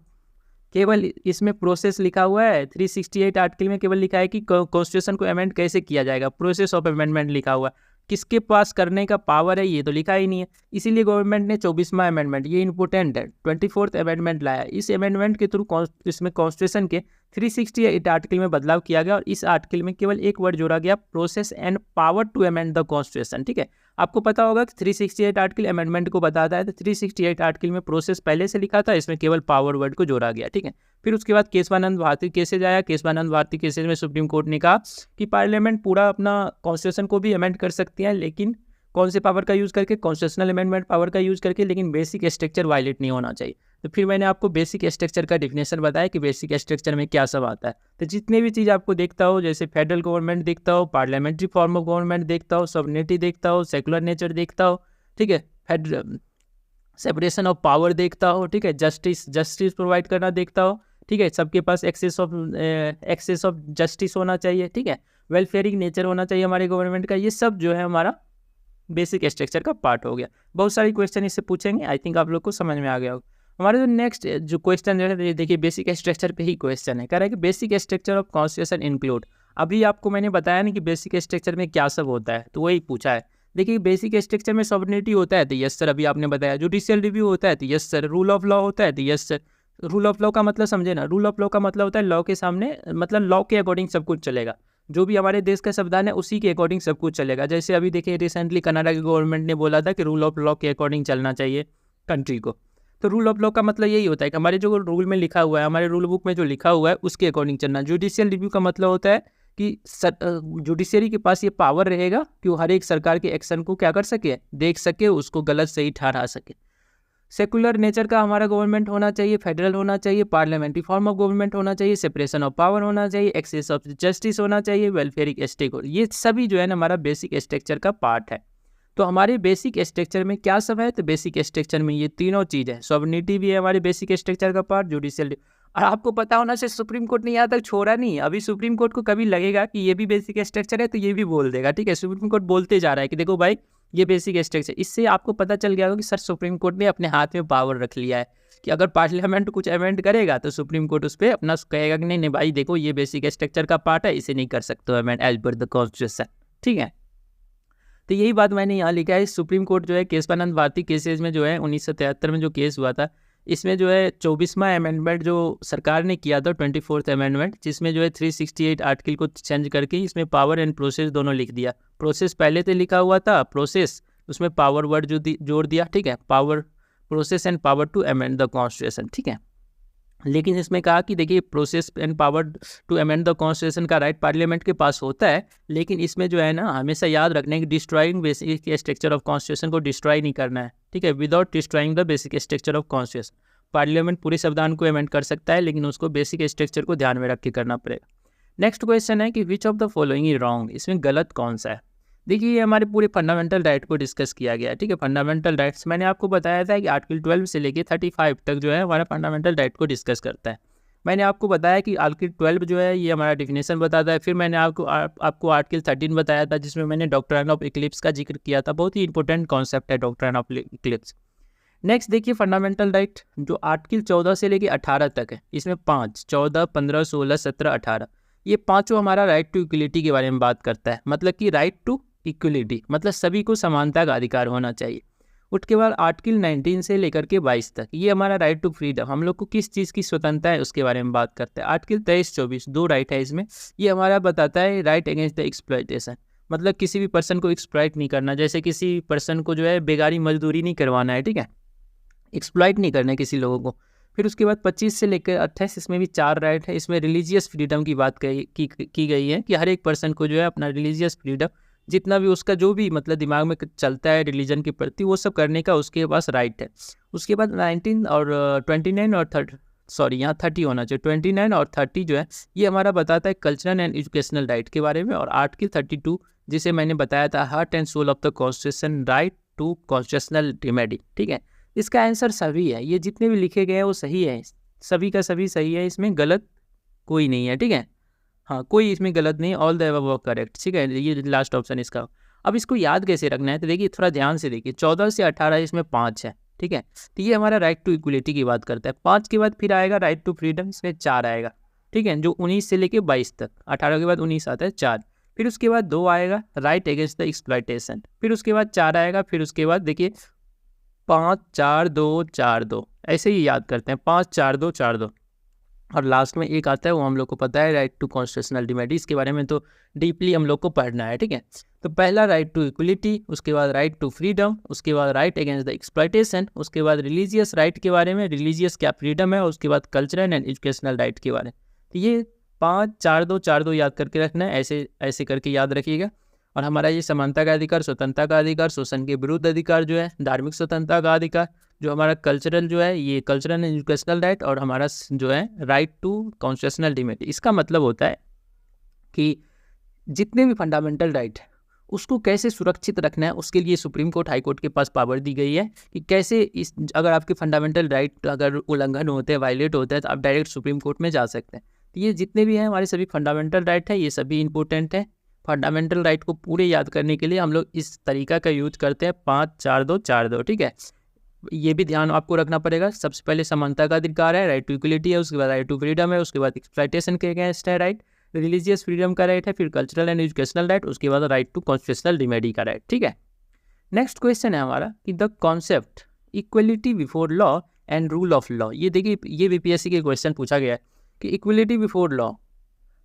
केवल इसमें प्रोसेस लिखा हुआ है, 368 आर्टिकल में केवल लिखा है कि कॉन्स्टिट्यूशन को अमेंड कैसे किया जाएगा, प्रोसेस ऑफ अमेंडमेंट लिखा हुआ है, किसके पास करने का पावर है ये तो लिखा ही नहीं है। इसीलिए गवर्नमेंट ने 24वां अमेंडमेंट, ये इंपॉर्टेंट है, 24th अमेंडमेंट लाया। इस अमेंडमेंट के थ्रू इसमें कॉन्स्टिट्यूशन के 368 आर्टिकल में बदलाव किया गया, और इस आर्टिकल में केवल एक वर्ड जोड़ा गया, process and power to amend the constitution, ठीक है। आपको पता होगा कि 368 आर्टिकल अमेंडमेंट को बताता है, तो 368 आर्टिकल में प्रोसेस पहले से लिखा था, इसमें केवल पावर वर्ड को जोड़ा गया, ठीक है। फिर उसके बाद केशवानंद भारती केसेज आया। केशवानंद भारती केसेज में सुप्रीम कोर्ट ने कहा कि पार्लियामेंट पूरा अपना कॉन्स्टिट्यूशन को भी अमेंड कर सकती है, लेकिन कौन से पावर का यूज़ करके, कॉन्स्टिट्यूशनल अमेंडमेंट पावर का यूज़ करके, लेकिन बेसिक स्ट्रक्चर वायलेट नहीं होना चाहिए। तो फिर मैंने आपको बेसिक स्ट्रक्चर का डिफिनेशन बताया कि बेसिक स्ट्रक्चर में क्या सब आता है। तो जितने भी चीज़ आपको देखता हो, जैसे फेडरल गवर्नमेंट देखता हो, पार्लियामेंट्री फॉर्म ऑफ गवर्नमेंट देखता हो, सॉवरेनिटी देखता हो, सेकुलर नेचर देखता हो, ठीक है, फेडरल सेपरेशन ऑफ पावर देखता हो, ठीक है, जस्टिस प्रोवाइड करना देखता हो, ठीक है, सबके पास एक्सेस ऑफ जस्टिस होना चाहिए, ठीक है, वेलफेयरिंग नेचर होना चाहिए हमारे गवर्नमेंट का। ये सब जो है हमारा बेसिक स्ट्रक्चर का पार्ट हो गया। बहुत सारे क्वेश्चन इससे पूछेंगे, आई थिंक आप लोग को समझ में आ गया होगा। हमारे जो नेक्स्ट जो क्वेश्चन जो है, देखिए बेसिक स्ट्रक्चर पे ही क्वेश्चन है, कह रहा है कि basic structure of constitution include. अभी आपको मैंने बताया ना कि बेसिक स्ट्रक्चर में क्या सब होता है, तो वही पूछा है। देखिए बेसिक स्ट्रक्चर में सॉवरेनिटी होता है, तो यस सर, अभी आपने बताया। जुडिशियल रिव्यू होता है, तो yes sir. Rule of law होता है, तो yes sir. Rule of law का मतलब समझे ना, रूल ऑफ लॉ का मतलब होता है लॉ के सामने, मतलब लॉ के अकॉर्डिंग सब कुछ चलेगा। जो भी हमारे देश का संविधान है उसी के अकॉर्डिंग सब कुछ चलेगा। जैसे अभी देखिए रिसेंटली कनाडा की गवर्नमेंट ने बोला था कि रूल ऑफ लॉ के अकॉर्डिंग चलना चाहिए कंट्री को। तो रूल ऑफ लॉ का मतलब यही होता है कि हमारे जो रूल में लिखा हुआ है, हमारे रूल बुक में जो लिखा हुआ है उसके अकॉर्डिंग चलना। जुडिशियल रिव्यू का मतलब होता है कि जुडिशरी के पास ये पावर रहेगा कि वो हर एक सरकार के एक्शन को क्या कर सके, देख सके, उसको गलत सही ठहरा सके। सेकुलर नेचर का हमारा गवर्नमेंट होना चाहिए, फेडरल होना चाहिए, पार्लियामेंट्री फॉर्म ऑफ गवर्नमेंट होना चाहिए, सेपरेशन ऑफ पावर होना चाहिए, एक्सेस ऑफ जस्टिस होना चाहिए, वेलफेयर स्टेक हो। ये सभी जो है ना हमारा बेसिक स्ट्रक्चर का पार्ट है। तो हमारे बेसिक स्ट्रक्चर में क्या सब है, तो बेसिक स्ट्रक्चर में ये तीनों चीज़ है। सॉवरेनिटी भी है हमारे बेसिक स्ट्रक्चर का पार्ट, जुडिशियल। और आपको पता होना चाहिए सुप्रीम कोर्ट ने यहाँ तक छोड़ा नहीं। अभी सुप्रीम कोर्ट को कभी लगेगा कि ये भी बेसिक स्ट्रक्चर है तो ये भी बोल देगा, ठीक है। सुप्रीम कोर्ट बोलते जा रहा है कि देखो भाई ये बेसिक स्ट्रक्चर। इससे आपको पता चल गया होगा कि सर सुप्रीम कोर्ट ने अपने हाथ में पावर रख लिया है कि अगर पार्लियामेंट कुछ अमेंड करेगा तो सुप्रीम कोर्ट उस पर अपना कहेगा कि नहीं नहीं भाई देखो ये बेसिक स्ट्रक्चर का पार्ट है, इसे नहीं कर सकते हो amend as per the constitution, ठीक है। तो यही बात मैंने यहाँ लिखा है। सुप्रीम कोर्ट जो है केशवानंद भारती केसेज में जो है 1973 में जो केस हुआ था, इसमें जो है 24वां अमेंडमेंट जो सरकार ने किया था, 24th अमेंडमेंट, जिसमें जो है 368 आर्टिकल को चेंज करके इसमें पावर एंड प्रोसेस दोनों लिख दिया। प्रोसेस पहले से लिखा हुआ था, प्रोसेस उसमें पावर वर्ड जो जोड़ दिया, ठीक है, power, process and power to amend the constitution, ठीक है। लेकिन इसमें कहा कि देखिए process and power to amend the constitution का राइट पार्लियामेंट के पास होता है, लेकिन इसमें जो है ना हमेशा याद रखना है कि destroying basic structure of constitution को डिस्ट्रॉय नहीं करना है, ठीक है, without destroying the basic structure of constitution. Parliament पूरे संविधान को अमेंड कर सकता है, लेकिन उसको बेसिक स्ट्रक्चर को ध्यान में रख के करना पड़ेगा। नेक्स्ट क्वेश्चन है कि which of the following is wrong, इसमें गलत कौन सा है। देखिए ये हमारे पूरे फंडामेंटल राइट को डिस्कस किया गया है, ठीक है। फंडामेंटल राइट्स मैंने आपको बताया था कि आर्टिकल 12 से लेके 35 तक जो है हमारा फंडामेंटल राइट को डिस्कस करता है। मैंने आपको बताया कि आर्टिकल 12 जो है ये हमारा डिफिनेशन बताता है। फिर मैंने आपको आर्टिकल 13 बताया था, जिसमें मैंने डॉक्ट्राइन ऑफ इक्लिप्स का जिक्र किया था। बहुत ही इंपॉर्टेंट कॉन्सेप्ट है डॉक्ट्राइन ऑफ इक्लिप्स। नेक्स्ट देखिए फंडामेंटल राइट जो आर्टिकल 14 से लेके 18 तक है, इसमें 5, 14, 15, 16, 17, 18 ये पांचों हमारा राइट टू इक्वलिटी के बारे में बात करता है। मतलब कि राइट टू इक्वलिटी मतलब सभी को समानता का अधिकार होना चाहिए। उसके बाद आर्टिकल 19 से लेकर के 22 तक ये हमारा राइट टू फ्रीडम, हम लोग को किस चीज़ की स्वतंत्रता है उसके बारे में बात करते हैं। आर्टिकल 23, 24 दो राइट है इसमें, ये हमारा बताता है राइट अगेंस्ट द एक्सप्लॉयटेशन, मतलब किसी भी पर्सन को एक्सप्लॉइट नहीं करना। जैसे किसी पर्सन को जो है बेगारी मजदूरी नहीं करवाना है, ठीक है, एक्सप्लॉइट नहीं करना है किसी लोगों को। फिर उसके बाद 25 से लेकर 28 इसमें भी 4 राइट है। इसमें रिलीजियस फ्रीडम की बात की गई है कि हर एक पर्सन को जो है अपना रिलीजियस फ्रीडम जितना भी उसका जो भी मतलब दिमाग में चलता है रिलीजन के प्रति वो सब करने का उसके पास राइट है। उसके बाद 19 और 29 और 30 होना चाहिए, 29 और 30 जो है ये हमारा बताता है कल्चरल एंड एजुकेशनल राइट के बारे में। और आर्टिकल 32 जिसे मैंने बताया था heart and soul of the constitution right to constitutional remedy, ठीक है। इसका आंसर सभी है, ये जितने भी लिखे गए हैं वो सही है, सभी का सभी सही है, इसमें गलत कोई नहीं है, ठीक है। हाँ कोई इसमें गलत नहीं, ऑल द अबव करेक्ट, ठीक है। ये लास्ट ऑप्शन इसका। अब इसको याद कैसे रखना है तो देखिए थोड़ा ध्यान से देखिए, 14 से 18 इसमें 5 है, ठीक है। तो ये हमारा राइट टू इक्वलिटी की बात करता है। 5 के बाद फिर आएगा राइट टू फ्रीडम, इसमें 4 आएगा, ठीक है, जो 19 से लेके 22 तक। 18 के बाद 19 आता है 4। फिर उसके बाद 2 आएगा राइट अगेंस्ट द एक्सप्लॉयटेशन। फिर उसके बाद 4 आएगा। फिर उसके बाद देखिए 5, 4, 2, 4, 2 ऐसे ही याद करते हैं, 5, 4, 2, 4, 2। और लास्ट में एक आता है, वो हम लोग को पता है, राइट टू कॉन्स्टिट्यूशनल डिमेंड। इसके बारे में तो डीपली हम लोग को पढ़ना है, ठीक है। तो पहला राइट टू इक्वलिटी, उसके बाद राइट टू फ्रीडम, उसके बाद राइट अगेंस्ट द एक्सप्लॉयटेशन, उसके बाद रिलीजियस राइट के बारे में, रिलीजियस क्या फ्रीडम है, उसके बाद कल्चरल एंड एजुकेशनल राइट के बारे में। तो ये 5 4 2 याद करके रखना है, ऐसे ऐसे करके याद रखिएगा। और हमारा ये समानता का अधिकार, स्वतंत्रता का अधिकार, शोषण के विरुद्ध अधिकार जो है, धार्मिक स्वतंत्रता का अधिकार, जो हमारा कल्चरल जो है ये कल्चरल एंड एजुकेशनल राइट, और हमारा जो है राइट टू कॉन्स्टिट्यूशनल डिमेंड। इसका मतलब होता है कि जितने भी फंडामेंटल राइट है उसको कैसे सुरक्षित रखना है, उसके लिए सुप्रीम कोर्ट हाई कोर्ट के पास पावर दी गई है कि कैसे इस अगर आपके फंडामेंटल राइट अगर उल्लंघन होते हैं, वायलेट होते हैं, तो आप डायरेक्ट सुप्रीम कोर्ट में जा सकते हैं। तो ये जितने भी हैं हमारे सभी फंडामेंटल राइट है, ये सभी इंपॉर्टेंट है। फंडामेंटल राइट को पूरे याद करने के लिए हम लोग इस तरीका का यूज करते हैं, 5 4 2 4 2, ठीक है। ये भी ध्यान आपको रखना पड़ेगा। सबसे पहले समानता का अधिकार है, राइट टू इक्वलिटी है, उसके बाद राइट टू फ्रीडम है, उसके बाद एक्सप्लॉयटेशन के अगेंस्ट है राइट, रिलीजियस फ्रीडम का राइट है, फिर कल्चरल एंड एजुकेशनल राइट, उसके बाद राइट टू कॉन्स्टिट्यूशनल रिमेडी का राइट, ठीक है। नेक्स्ट क्वेश्चन है हमारा कि the concept equality before law and rule of law. ये देखिए, ये बीपीएससी के क्वेश्चन पूछा गया है कि इक्वलिटी बिफोर लॉ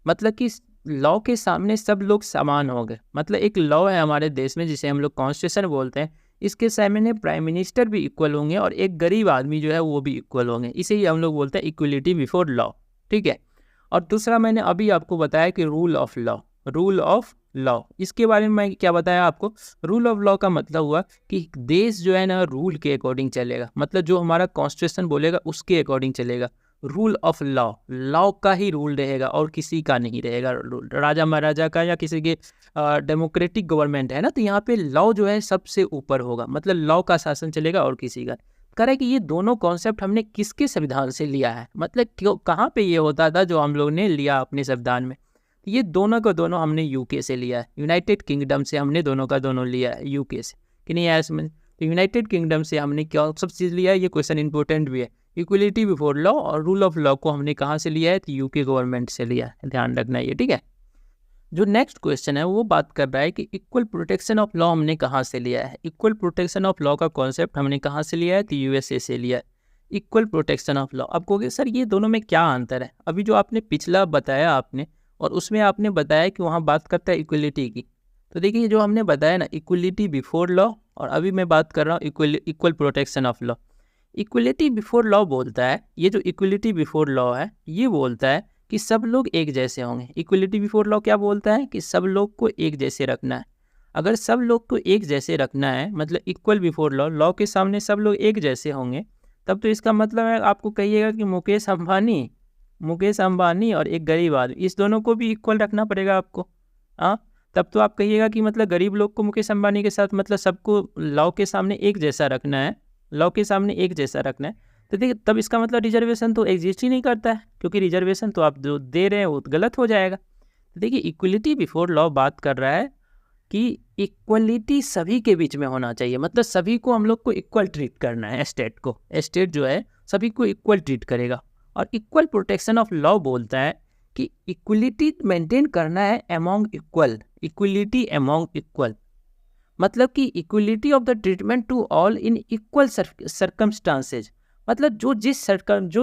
मतलब कि लॉ के सामने सब लोग समान हो गए। मतलब एक लॉ है हमारे देश में जिसे हम लोग कॉन्स्टिट्यूशन बोलते हैं, इसके सामने प्राइम मिनिस्टर भी इक्वल होंगे और एक गरीब आदमी जो है वो भी इक्वल होंगे। इसे ही हम लोग बोलते हैं इक्वलिटी बिफोर लॉ, ठीक है। और दूसरा मैंने अभी आपको बताया कि rule of law, rule of law, इसके बारे में मैं क्या बताया आपको। रूल ऑफ लॉ का मतलब हुआ कि देश जो है ना रूल के अकॉर्डिंग चलेगा, मतलब जो हमारा कॉन्स्टिट्यूशन बोलेगा उसके अकॉर्डिंग चलेगा। रूल ऑफ लॉ, लॉ का ही रूल रहेगा और किसी का नहीं रहेगा रूल, राजा महाराजा का या किसी के डेमोक्रेटिक गवर्नमेंट है ना, तो यहाँ पे लॉ जो है सबसे ऊपर होगा, मतलब लॉ का शासन चलेगा और किसी का। कह रहा है कि ये दोनों कॉन्सेप्ट हमने किसके संविधान से लिया है, मतलब क्यों कहाँ पे ये होता था जो हम लोग ने लिया अपने संविधान में। ये दोनों का दोनों हमने यूके से लिया है, यूनाइटेड किंगडम से हमने दोनों का दोनों लिया है यूके से, कि नहीं यार समझ। तो यूनाइटेड किंगडम से हमने क्या सब चीज़ लिया है, ये क्वेश्चन इंपॉर्टेंट भी है। इक्वलिटी बिफोर लॉ और रूल ऑफ लॉ को हमने कहाँ से लिया है, तो यूके गवर्नमेंट से लिया है, ध्यान रखना ये, ठीक है। जो नेक्स्ट क्वेश्चन है वो बात कर रहा है कि इक्वल प्रोटेक्शन ऑफ लॉ हमने कहाँ से लिया है। इक्वल प्रोटेक्शन ऑफ लॉ का कॉन्सेप्ट हमने कहाँ से लिया है, तो यूएसए से लिया है, इक्वल प्रोटेक्शन ऑफ लॉ। अब कहोगे सर ये दोनों में क्या अंतर है। अभी जो आपने पिछला बताया आपने, और उसमें आपने बताया कि वहाँ बात करता है इक्वलिटी की। तो देखिए जो हमने बताया ना इक्वलिटी बिफोर लॉ, और अभी मैं बात कर रहा हूँ equal protection of law. Equality before law बोलता है, ये जो इक्वलिटी बिफोर लॉ है ये बोलता है कि सब लोग एक जैसे होंगे। इक्वलिटी बिफोर लॉ क्या बोलता है कि सब लोग को एक जैसे रखना है। अगर सब लोग को एक जैसे रखना है, मतलब इक्वल बिफोर लॉ, लॉ के सामने सब लोग एक जैसे होंगे, तब तो इसका मतलब है आपको कहिएगा कि मुकेश अंबानी और एक गरीब आदमी, इस दोनों को भी इक्वल रखना पड़ेगा आपको। हाँ, तब तो आप कहिएगा कि मतलब गरीब लोग को मुकेश अंबानी के साथ मतलब सबको लॉ के सामने एक जैसा रखना है, लॉ के सामने एक जैसा रखना है। तो देखिए तब इसका मतलब रिजर्वेशन तो एग्जिस्ट ही नहीं करता है, क्योंकि रिजर्वेशन तो आप जो दे रहे हैं वो गलत हो जाएगा। तो देखिए इक्वलिटी बिफोर लॉ बात कर रहा है कि इक्वलिटी सभी के बीच में होना चाहिए, मतलब सभी को हम लोग को इक्वल ट्रीट करना है। स्टेट को, स्टेट जो है सभी को इक्वल ट्रीट करेगा। और इक्वल प्रोटेक्शन ऑफ लॉ बोलता है कि इक्वलिटी मेंटेन करना है among equal, equality among equal, मतलब कि equality of the treatment to all in equal circumstances, मतलब जो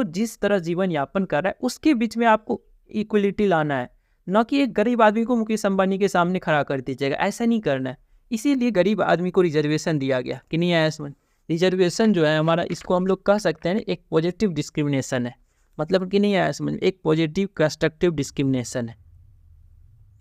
जिस तरह जीवन यापन कर रहा है उसके बीच में आपको इक्वलिटी लाना है, न कि एक गरीब आदमी को मुकेश अंबानी के सामने खड़ा कर दीजिएगा, ऐसा नहीं करना है। इसीलिए गरीब आदमी को रिजर्वेशन दिया गया, कि नहीं आया इसमें। रिजर्वेशन जो है हमारा, इसको हम लोग कह सकते हैं एक पॉजिटिव डिस्क्रिमिनेशन है, मतलब कि नहीं आया समझ, एक पॉजिटिव कंस्ट्रक्टिव डिस्क्रिमिनेशन है।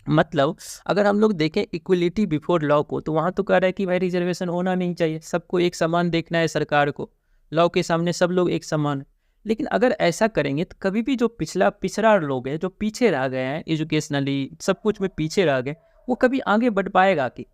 मतलब अगर हम लोग देखें इक्वलिटी बिफोर लॉ को, तो वहाँ तो कह रहा है कि भाई रिजर्वेशन होना नहीं चाहिए, सबको एक समान देखना है सरकार को, लॉ के सामने सब लोग एक समान है। लेकिन अगर ऐसा करेंगे तो कभी भी जो पिछड़ा लोग हैं, जो पीछे रह गए हैं एजुकेशनली सब कुछ में पीछे रह गए, वो कभी आगे बढ़ पाएगा कि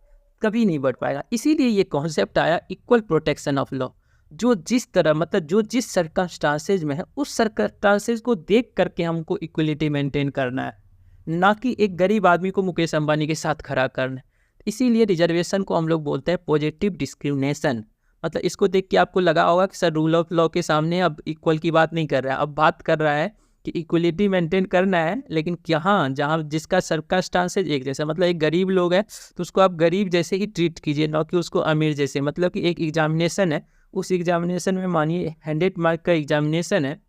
कभी नहीं बढ़ पाएगा। इसीलिए ये कॉन्सेप्ट आया इक्वल प्रोटेक्शन ऑफ लॉ। जो जिस तरह मतलब जो जिस सर्कमस्टांसेज में है उस सर्कमस्टांसेज को देख करके हमको इक्वलिटी मेंटेन करना है, ना कि एक गरीब आदमी को मुकेश अंबानी के साथ खड़ा करना है। इसीलिए रिजर्वेशन को हम लोग बोलते हैं पॉजिटिव डिस्क्रिमिनेशन। मतलब इसको देख के आपको लगा होगा कि सर रूल ऑफ लॉ के सामने अब इक्वल की बात नहीं कर रहा है, अब बात कर रहा है कि इक्वलिटी मेंटेन करना है, लेकिन यहाँ जहाँ जिसका सर्कमस्टांसेज एक जैसा, मतलब एक गरीब लोग है तो उसको आप गरीब जैसे ही ट्रीट कीजिए, ना कि उसको अमीर जैसे। मतलब कि एक एग्जामिनेशन है, उस एग्जामिनेशन में मानिए 100 मार्क का एग्जामिनेशन है,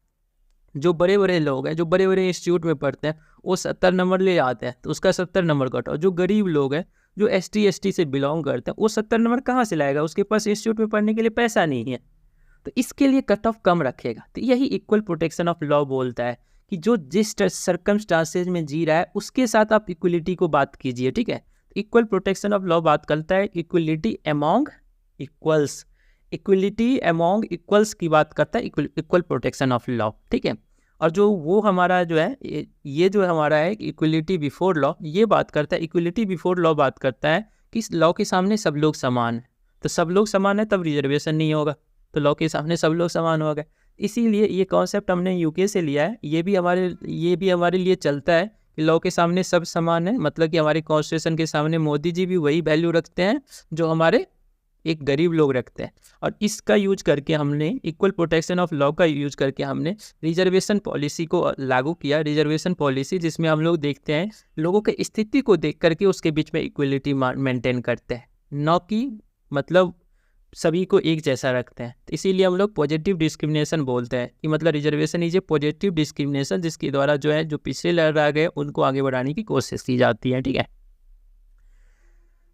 जो बड़े बड़े लोग हैं, जो बड़े बड़े इंस्टीट्यूट में पढ़ते हैं, वो 70 नंबर ले आते हैं, तो उसका 70 नंबर कट। और जो गरीब लोग हैं, जो ST से बिलोंग करते हैं, वो 70 नंबर कहाँ से लाएगा? उसके पास इंस्टीट्यूट में पढ़ने के लिए पैसा नहीं है, तो इसके लिए कट ऑफ कम रखेगा। तो यही इक्वल प्रोटेक्शन ऑफ लॉ बोलता है कि जो जिस सर्कमस्टांसेज में जी रहा है उसके साथ आप इक्वलिटी को बात कीजिए, ठीक है। इक्वल प्रोटेक्शन ऑफ लॉ बात करता है equality among equals, equality among equals की बात करता है इक्वल प्रोटेक्शन ऑफ लॉ, ठीक है। और जो वो हमारा जो है ये जो हमारा है इक्वलिटी बिफोर लॉ, ये बात करता है, इक्वलिटी बिफोर लॉ बात करता है कि लॉ के सामने सब लोग समान हैं। तो सब लोग समान है तब रिजर्वेशन नहीं होगा, तो लॉ के सामने सब लोग समान हो गए। इसीलिए ये कॉन्सेप्ट हमने यूके से लिया है, ये भी हमारे लिए चलता है कि लॉ के सामने सब समान है। मतलब कि हमारे कॉन्स्टिट्यूशन के सामने मोदी जी भी वही वैल्यू रखते हैं जो हमारे एक गरीब लोग रखते हैं। और इसका यूज करके हमने इक्वल प्रोटेक्शन ऑफ लॉ का यूज करके हमने रिजर्वेशन पॉलिसी को लागू किया। रिजर्वेशन पॉलिसी जिसमें हम लोग देखते हैं लोगों की स्थिति को देख करके उसके बीच में इक्वलिटी मेंटेन करते हैं, न कि मतलब सभी को एक जैसा रखते हैं। तो इसीलिए हम लोग पॉजिटिव डिस्क्रिमिनेशन बोलते हैं कि मतलब reservation is a positive discrimination, जिसके द्वारा जो है जो पिछले रह गए उनको आगे बढ़ाने की कोशिश की जाती है, ठीक है।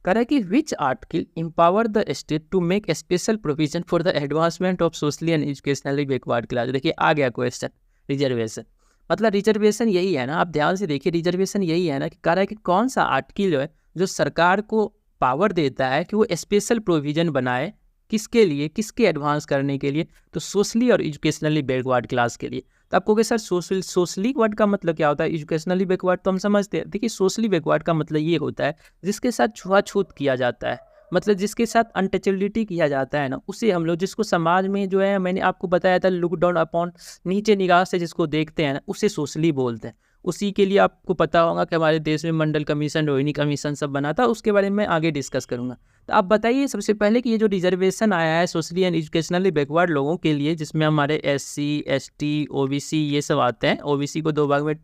कह रहा है कि which article empower the state to make special provision for the advancement of socially and educationally backward class. देखिए आ गया क्वेश्चन, रिजर्वेशन। मतलब रिजर्वेशन यही है ना, आप ध्यान से देखिए, रिजर्वेशन यही है ना कि कह रहा है कि कौन सा आर्टिकल है जो सरकार को पावर देता है कि वो स्पेशल प्रोविजन बनाए, किसके लिए, किसके एडवांस करने के लिए, तो सोशली और एजुकेशनली बैकवर्ड क्लास के लिए। तो आपको कि सर सोशली वर्ड का मतलब क्या होता है, एजुकेशनली बैकवर्ड तो हम समझते हैं। देखिए सोशली बैकवर्ड का मतलब ये होता है जिसके साथ छुआछूत किया जाता है, मतलब जिसके साथ अनटचेबिलिटी किया जाता है ना, उसे हम लोग, जिसको समाज में जो है मैंने आपको बताया था लुक डाउन अपॉन, नीचे निगाह से जिसको देखते हैं ना, उसे सोशली बोलते हैं। उसी के लिए आपको पता होगा कि हमारे देश में मंडल कमीशन, रोहिणी कमीशन सब बना था, उसके बारे में आगे डिस्कस करूंगा। तो आप बताइए सबसे पहले कि ये जो रिजर्वेशन आया है सोशली एंड एजुकेशनली बैकवर्ड लोगों के लिए, जिसमें हमारे SC ST OBC ये सब आते हैं। OBC को 2 भाग में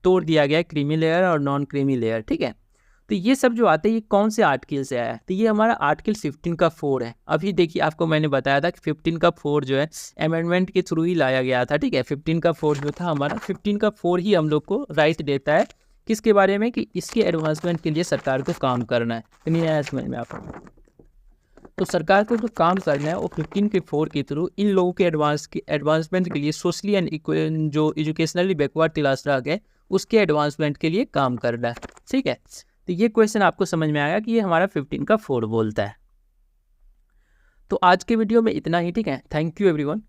तोड़ दिया गया है, क्रीमी लेयर और नॉन क्रीमी लेयर, ठीक है। तो ये सब जो आते हैं ये कौन से आर्टिकल से आया है, तो ये हमारा आर्टिकल 15 का 4 है। अभी देखिए आपको मैंने बताया था कि 15 का 4 जो है अमेंडमेंट के थ्रू ही लाया गया था, ठीक है। 15 का 4 जो था हमारा, 15 का 4 ही हम लोग को राइट देता है किसके बारे में, कि इसके एडवांसमेंट के लिए सरकार को काम करना है। तो नहीं आया समझ में आपको? तो सरकार को जो काम करना है वो 15 के 4 के थ्रू इन लोगों के एडवांसमेंट के लिए, सोशली एंड जो एजुकेशनली बैकवर्ड क्लास रह गए उसके एडवांसमेंट के लिए काम करना है, ठीक है। तो ये क्वेश्चन आपको समझ में आया कि ये हमारा 15 का 4 बोलता है। तो आज के वीडियो में इतना ही, ठीक है। Thank you everyone.